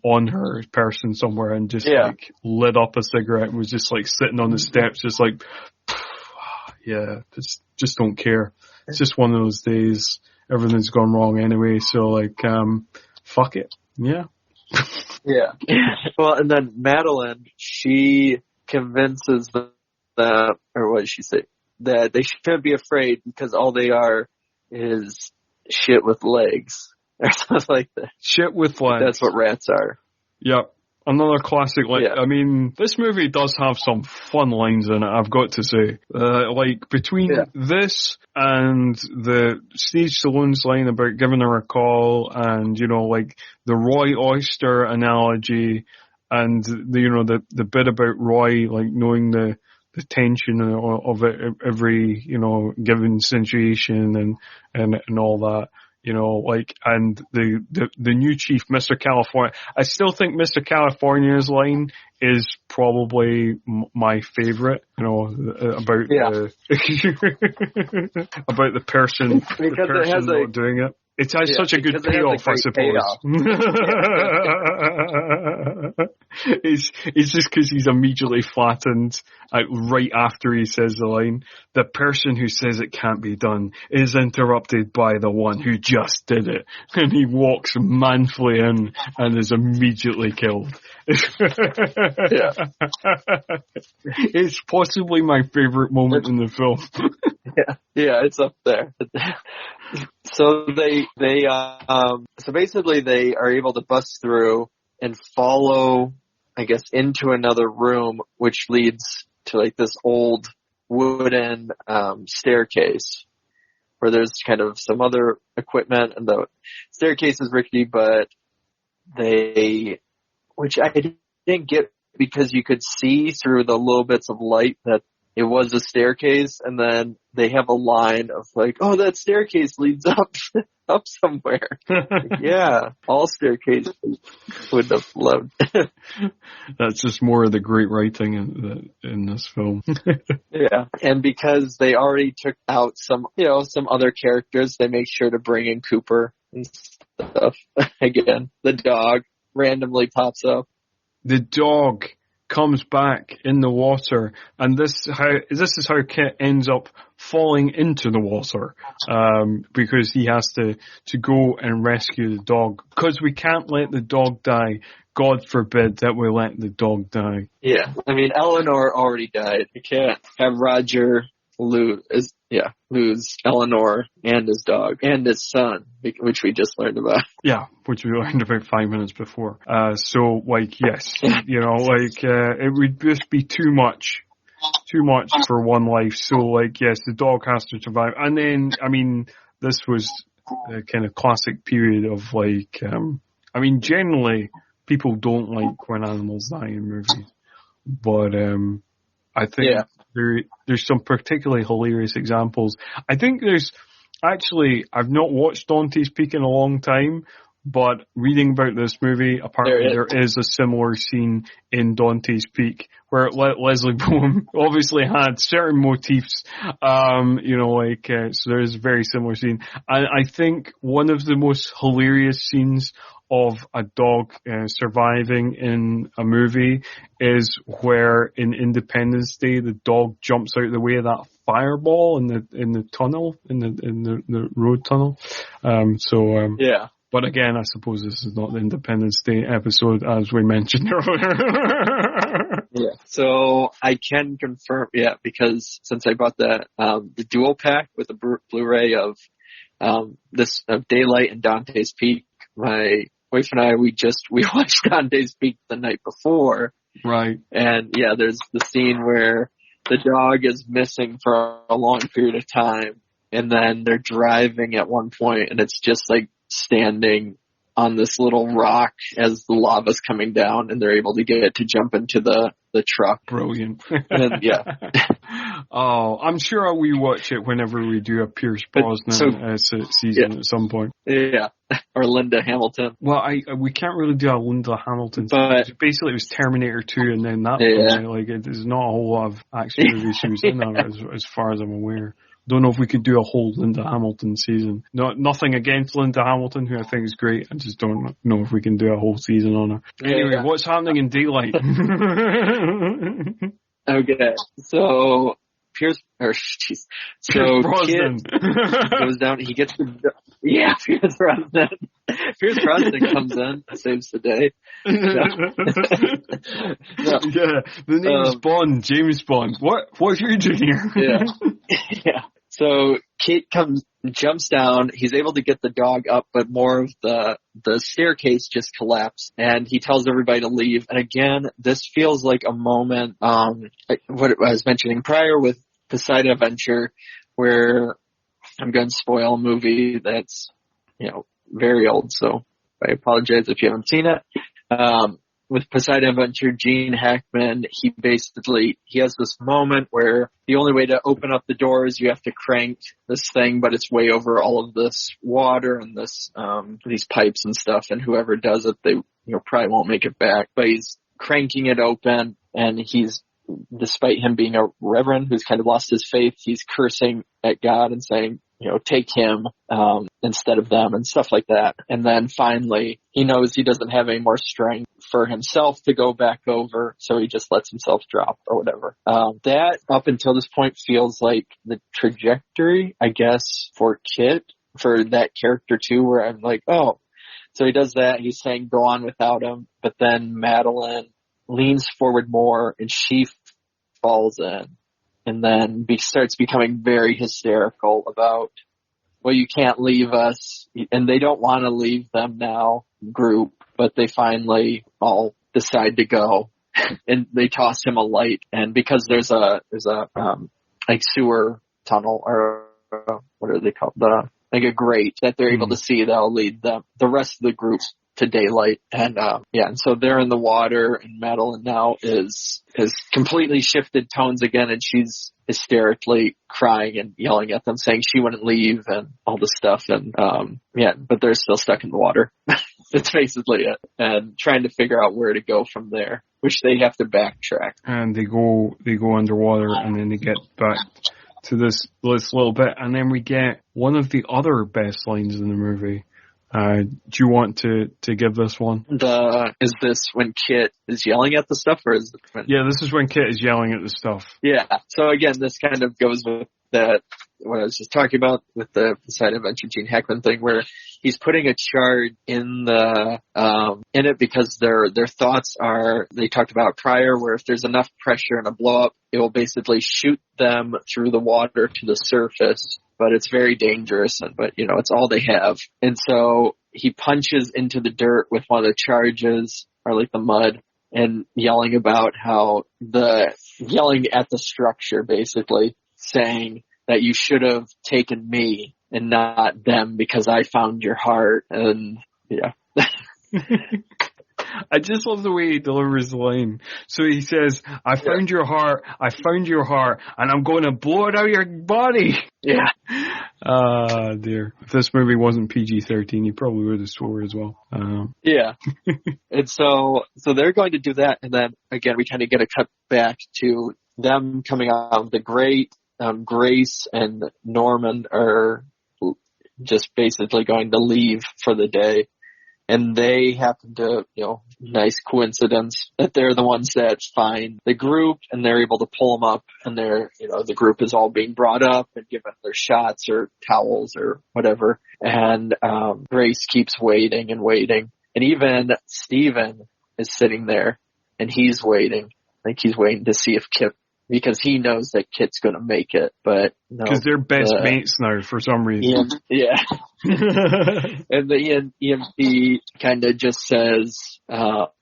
on her person somewhere, and just like lit up a cigarette and was just like sitting on the steps, just like, just don't care. It's just one of those days. Everything's gone wrong anyway, so like, fuck it. Yeah. Yeah. Well, and then Madeline, she convinces them that, or what did she say? That they shouldn't be afraid because all they are is shit with legs. Or something like that. Shit with legs. That's what rats are. Yep. Another classic, Yeah. I mean, this movie does have some fun lines in it, I've got to say. Between this and the Steve Stallone's line about giving her a call and, the Roy Oyster analogy and, the bit about Roy, knowing the tension of it, every, given situation and all that. And the new chief, Mr. California. I still think Mr. California's line is probably my favorite, about about the person, not doing it. It has such a good payoff, I suppose. It's just because he's immediately flattened right after he says the line. The person who says it can't be done is interrupted by the one who just did it. And he walks manfully in and is immediately killed. It's possibly my favorite moment in the film. Yeah, it's up there. So so basically they are able to bust through and follow, I guess, into another room, which leads to this old wooden staircase where there's kind of some other equipment, and the staircase is rickety, but which I didn't get because you could see through the little bits of light that it was a staircase, and then they have a line of oh, that staircase leads up somewhere. Yeah, all staircases would have loved. That's just more of the great writing in this film. Yeah, and because they already took out some other characters, they make sure to bring in Cooper and stuff. Again, the dog randomly pops up. The dog comes back in the water, and this is how Kit ends up falling into the water, because he has to go and rescue the dog, because we can't let the dog die. God forbid that we let the dog die. Yeah, I mean, Eleanor already died. You can't have Roger lose Eleanor and his dog and his son, which we just learned about. Yeah, which we learned about 5 minutes before. Yes, it would just be too much for one life. So, yes, the dog has to survive. And then, I mean, this was the kind of classic period of generally people don't like when animals die in movies, but I think there's some particularly hilarious examples. I think I've not watched Dante's Peak in a long time, but reading about this movie, apparently there is a similar scene in Dante's Peak where Leslie Bowen obviously had certain motifs, so there is a very similar scene. And I think one of the most hilarious scenes of a dog surviving in a movie is where in Independence Day the dog jumps out of the way of that fireball in the tunnel, in the road tunnel. Yeah. But again, I suppose this is not the Independence Day episode, as we mentioned earlier. Yeah. So I can confirm, because since I bought the dual pack with the Blu-ray of Daylight and Dante's Peak, my wife and I, we watched Dante's Peak the night before. Right. And there's the scene where the dog is missing for a long period of time, and then they're driving at one point, and it's just standing on this little rock as the lava's coming down, and they're able to get it to jump into the truck. Brilliant. And Oh, I'm sure we watch it whenever we do a Pierce Brosnan season at some point. Yeah. Or Linda Hamilton. Well, we can't really do a Linda Hamilton. But basically, it was Terminator 2, and then that one, there's not a whole lot of action movies she was in there, as far as I'm aware. Don't know if we could do a whole Linda Hamilton season. Nothing against Linda Hamilton, who I think is great. I just don't know if we can do a whole season on her. Anyway, what's happening in Daylight? Okay, so Pierce Brosnan Kid goes down. He gets Pierce Brosnan. Pierce Brosnan comes in, saves the day. No. Yeah, the name's Bond, James Bond. What are you doing here? Yeah. Yeah. So Kit jumps down. He's able to get the dog up, but more of the staircase just collapsed, and he tells everybody to leave. And again, this feels like a moment, what I was mentioning prior with Poseidon Adventure, where I'm going to spoil a movie that's, very old. So I apologize if you haven't seen it. With Poseidon Adventure, Gene Hackman, he has this moment where the only way to open up the door is you have to crank this thing, but it's way over all of this water and these pipes and stuff, and whoever does it, they, probably won't make it back. But he's cranking it open, and despite him being a reverend who's kind of lost his faith, he's cursing at God and saying, take him instead of them and stuff like that. And then finally, he knows he doesn't have any more strength for himself to go back over, so he just lets himself drop or whatever. That, up until this point, feels like the trajectory, I guess, for Kit, for that character too, where I'm like, oh. So he does that, he's saying go on without him, but then Madeline leans forward more and she falls in. And then starts becoming very hysterical about, well, you can't leave us. And they don't want to leave them now, group, but they finally all decide to go. And they toss him a light. And because there's a sewer tunnel, or what are they called? Like a grate that they're able to see that'll lead the rest of the group to daylight. And and so they're in the water, and Madeline now has completely shifted tones again, and she's hysterically crying and yelling at them, saying she wouldn't leave and all this stuff. And but they're still stuck in the water. That's basically it. And trying to figure out where to go from there, which they have to backtrack. And they go underwater, and then they get back to this little bit, and then we get one of the other best lines in the movie. Do you want to give this one? Is this when Kit is yelling at the stuff, or is it when... Yeah, this is when Kit is yelling at the stuff. Yeah. So again, this kind of goes with what I was just talking about with the Poseidon Adventure Gene Hackman thing, where he's putting a charge in it because their thoughts are, they talked about prior, where if there's enough pressure and a blow up, it will basically shoot them through the water to the surface. But it's very dangerous, but it's all they have. And so he punches into the dirt with one of the charges, or like the mud, and yelling about yelling at the structure, basically saying that you should have taken me and not them because I found your heart. And yeah. I just love the way he delivers the line. So he says, I found your heart, and I'm going to blow it out of your body. Yeah. Dear. If this movie wasn't PG-13, you probably would have swore as well. Yeah. And so they're going to do that, and then, again, we kind of get a cut back to them coming out of the grate. Grace and Norman are just basically going to leave for the day. And they happen to, nice coincidence that they're the ones that find the group, and they're able to pull them up, and the group is all being brought up and given their shots or towels or whatever. And Grace keeps waiting and waiting. And even Steven is sitting there, and he's waiting. Like he's waiting to see if Kit, because he knows that Kit's going to make it, but no. Because they're best mates now for some reason. Yeah. And the EMP kind of just says,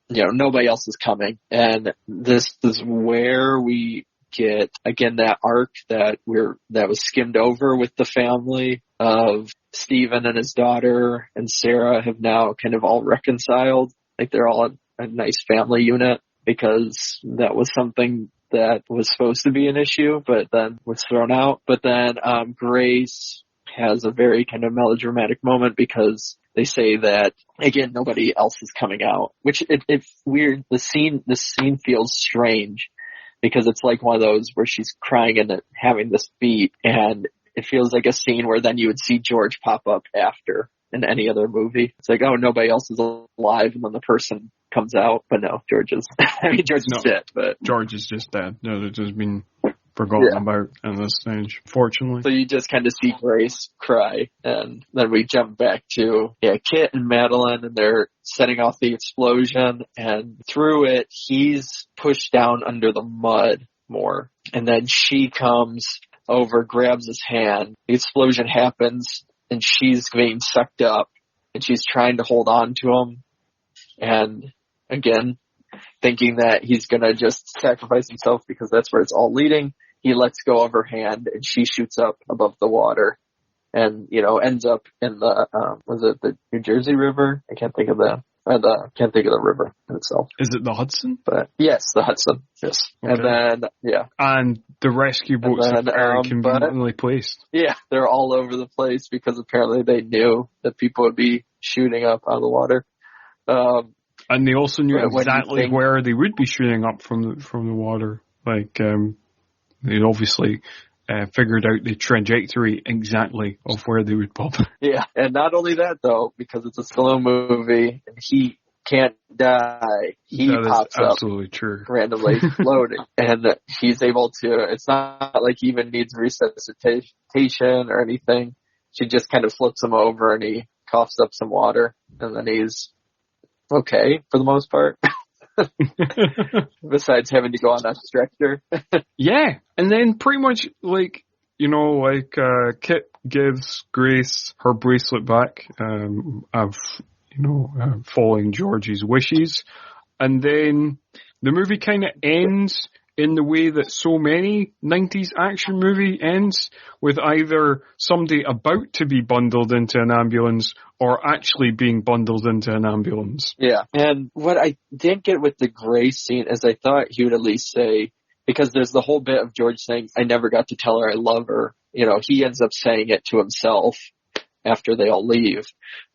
nobody else is coming. And this is where we get, again, that arc that was skimmed over with the family of Stephen and his daughter and Sarah have now kind of all reconciled. Like they're all a nice family unit, because that was something that was supposed to be an issue, but then was thrown out. But then Grace has a very kind of melodramatic moment, because they say that, again, nobody else is coming out, which it's weird. The scene feels strange, because it's like one of those where she's crying and having this beat, and it feels like a scene where then you would see George pop up after in any other movie. It's like, oh, nobody else is alive, and then the person comes out. But no, George is dead. But George is just dead. No, there's been forgotten about at this stage, fortunately. So you just kind of see Grace cry, and then we jump back to Kit and Madeline, and they're setting off the explosion, and through it, he's pushed down under the mud more, and then she comes over, grabs his hand, the explosion happens, and she's being sucked up, and she's trying to hold on to him, and again, thinking that he's going to just sacrifice himself because that's where it's all leading. He lets go of her hand and she shoots up above the water and, ends up in the, was it the New Jersey River? I can't think of the river itself. Is it the Hudson? But yes, the Hudson. Yes. Okay. And then, And the rescue boats are very conveniently placed. Yeah, they're all over the place because apparently they knew that people would be shooting up out of the water. And they also knew exactly where they would be shooting up from the water. Like, they obviously figured out the trajectory exactly of where they would pop. Yeah, and not only that, though, because it's a Stallone movie, and he can't die. He pops up absolutely true. Randomly floating. And he's able to, it's not like he even needs resuscitation or anything. She just kind of flips him over, and he coughs up some water, and then he's okay for the most part. Besides having to go on a stretcher. Yeah, and then pretty much Kit gives Grace her bracelet back following George's wishes, and then the movie kind of ends in the way that so many 90s action movie ends, with either somebody about to be bundled into an ambulance or actually being bundled into an ambulance. Yeah, and what I didn't get with the Grace scene is I thought he would at least say, because there's the whole bit of George saying, I never got to tell her I love her. He ends up saying it to himself after they all leave.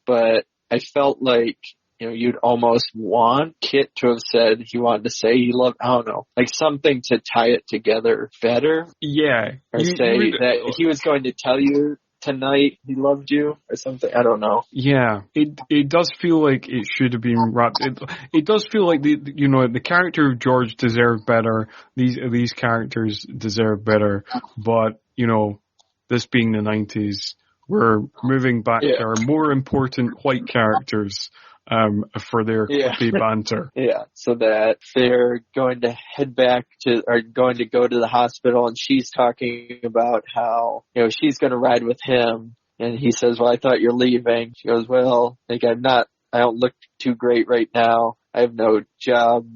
But I felt like, you'd almost want Kit to have said he wanted to say he loved, I don't know, like something to tie it together better. Yeah. Or say that he was going to tell you tonight he loved you or something. I don't know. Yeah. It does feel like it should have been wrapped. It does feel like the character of George deserved better. These characters deserve better. But, this being the 90s, we're moving back to our more important white characters. For their quippy banter. Yeah, so that they're going to going to go to the hospital, and she's talking about how, she's going to ride with him, and he says, well, I thought you're leaving. She goes, well, I don't look too great right now. I have no job,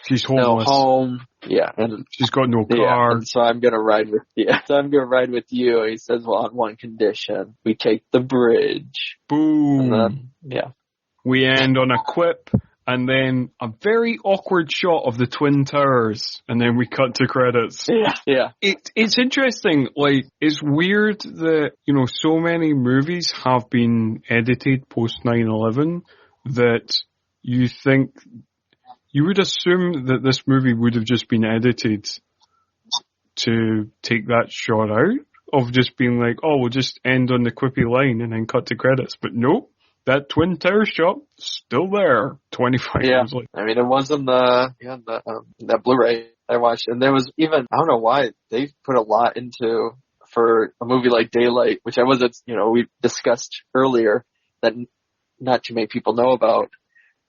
she's homeless. No home. Yeah, and she's got no car. Yeah, and so I'm going to ride with you. So I'm going to ride with you. He says, well, on one condition. We take the bridge. Boom. And then, we end on a quip, and then a very awkward shot of the Twin Towers, and then we cut to credits. Yeah. It's interesting, it's weird that, so many movies have been edited post 9/11 that you would assume that this movie would have just been edited to take that shot out of just being like, oh, we'll just end on the quippy line and then cut to credits. But nope. That Twin Tower shot still there 25 years later. I mean, it was in that Blu-ray I watched, and there was even, I don't know why, they put a lot into, for a movie like Daylight, which I wasn't, we discussed earlier, that not too many people know about.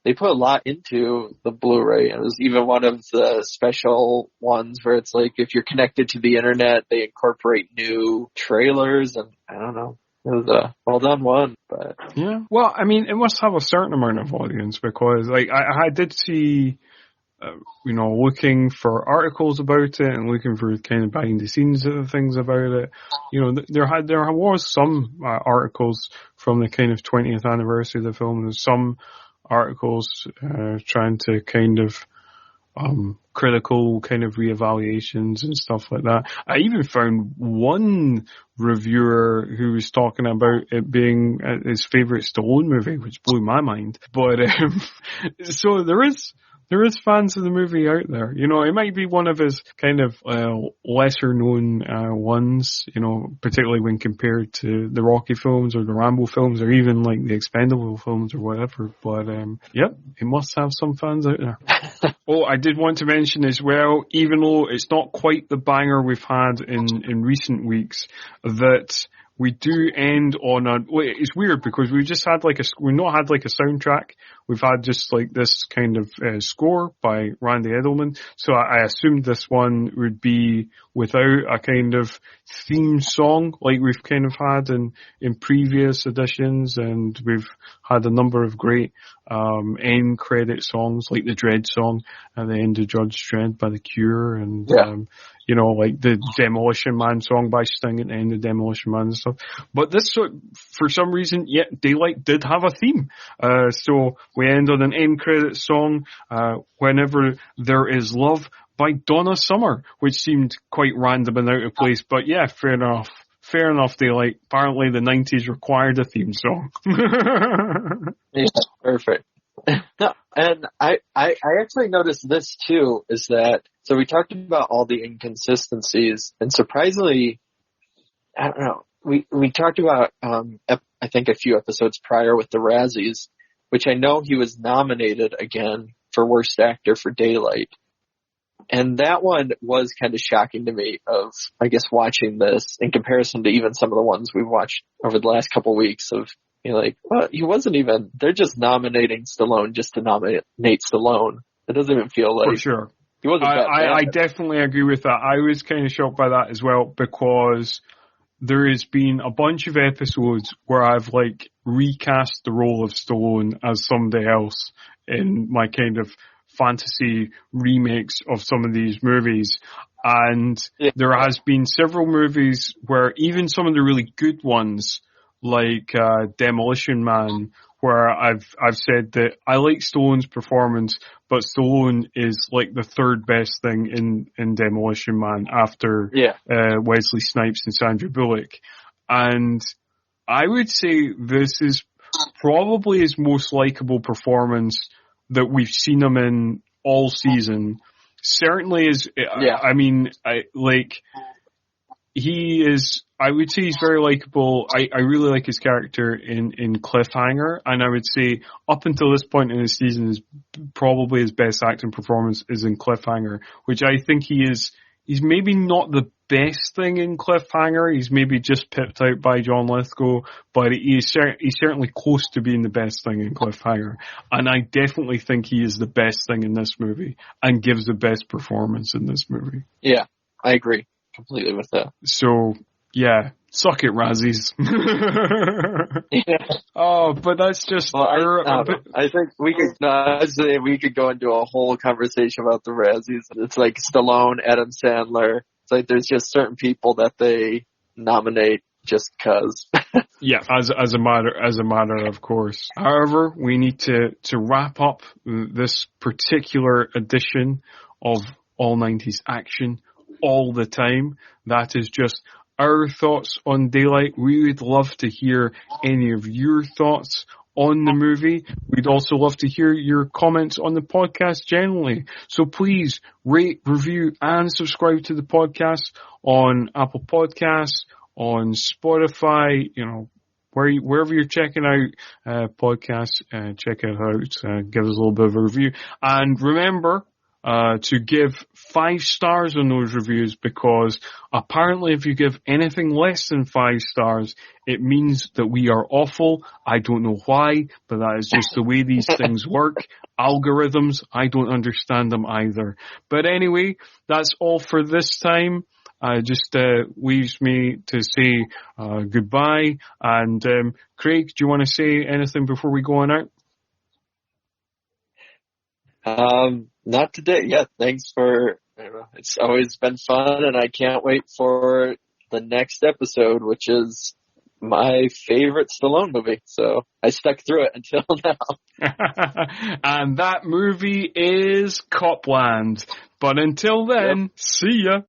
They put a lot into the Blu-ray. It was even one of the special ones where it's like, if you're connected to the internet, they incorporate new trailers, and I don't know. It was a well done one, but yeah. Well, I mean, it must have a certain amount of audience because, I did see, looking for articles about it and looking for kind of behind the scenes things about it. There was some articles from the kind of 20th anniversary of the film. There's some articles trying to kind of critical kind of reevaluations and stuff like that. I even found one reviewer who was talking about it being his favorite Stallone movie, which blew my mind. But so there's there is fans of the movie out there. You know, it might be one of his kind of lesser known ones, you know, particularly when compared to the Rocky films or the Rambo films or even like the Expendable films or whatever. But yep, he must have some fans out there. Oh, I did want to mention as well, even though it's not quite the banger we've had in recent weeks, that we do end on a, it's weird because we've not had like a soundtrack. We've had just like this kind of score by Randy Edelman. So I assumed this one would be without a kind of theme song like we've kind of had in previous editions. And we've had a number of great end credit songs like the Dread song at the end of Judge Dredd by The Cure and you know, like the Demolition Man song by Sting at the end of Demolition Man and stuff. But this, for some reason, Daylight did have a theme. So we end on an end credit song, Whenever There Is Love by Donna Summer, which seemed quite random and out of place. But yeah, fair enough. Fair enough, Daylight. Apparently the 90s required a theme song. Yeah, perfect. No, and I actually noticed this too, is that, so we talked about all the inconsistencies, and surprisingly, I don't know, we talked about, I think a few episodes prior with the Razzies, which I know he was nominated again for Worst Actor for Daylight. And that one was kind of shocking to me of, I guess, watching this in comparison to even some of the ones we've watched over the last couple of weeks of, you know, like, well, he wasn't even, they're just nominating Stallone just to nominate Stallone. It doesn't even feel like. For sure. He wasn't I definitely agree with that. I was kind of shocked by that as well because there has been a bunch of episodes where I've like recast the role of Stallone as somebody else in my kind of fantasy remakes of some of these movies. And there has been several movies where even some of the really good ones, like Demolition Man, where I've said that I like Stallone's performance, but Stallone is like the third best thing in Demolition Man after Wesley Snipes and Sandra Bullock. And I would say this is probably his most likable performance that we've seen him in all season. Certainly is, I mean, he is, I would say he's very likable. I really like his character in Cliffhanger, and I would say up until this point in the season is probably his best acting performance is in Cliffhanger, which I think he's maybe not the best thing in Cliffhanger. He's maybe just pipped out by John Lithgow, but he's certainly close to being the best thing in Cliffhanger. And I definitely think he is the best thing in this movie and gives the best performance in this movie. Yeah, I agree completely with that. So, yeah, suck it, Razzies. Oh, but that's just... Well, I think we could go into a whole conversation about the Razzies. It's like Stallone, Adam Sandler. It's like there's just certain people that they nominate just cause. Yeah, as a matter of course. However, we need to wrap up this particular edition of All 90s Action all the time. That is just our thoughts on Daylight. We would love to hear any of your thoughts on the movie. We'd also love to hear your comments on the podcast generally. So please rate, review, and subscribe to the podcast on Apple Podcasts, on Spotify, you know, wherever you're checking out podcasts, check it out, give us a little bit of a review. And remember, to give 5 stars on those reviews, because apparently if you give anything less than 5 stars, it means that we are awful. I don't know why, but that is just the way these things work. Algorithms, I don't understand them either. But anyway, that's all for this time. Just leaves me to say goodbye. And Craig, do you want to say anything before we go on out? Not today yet. Thanks for, it's always been fun, and I can't wait for the next episode, which is my favorite Stallone movie. So I stuck through it until now. And that movie is Copland. But until then, see ya.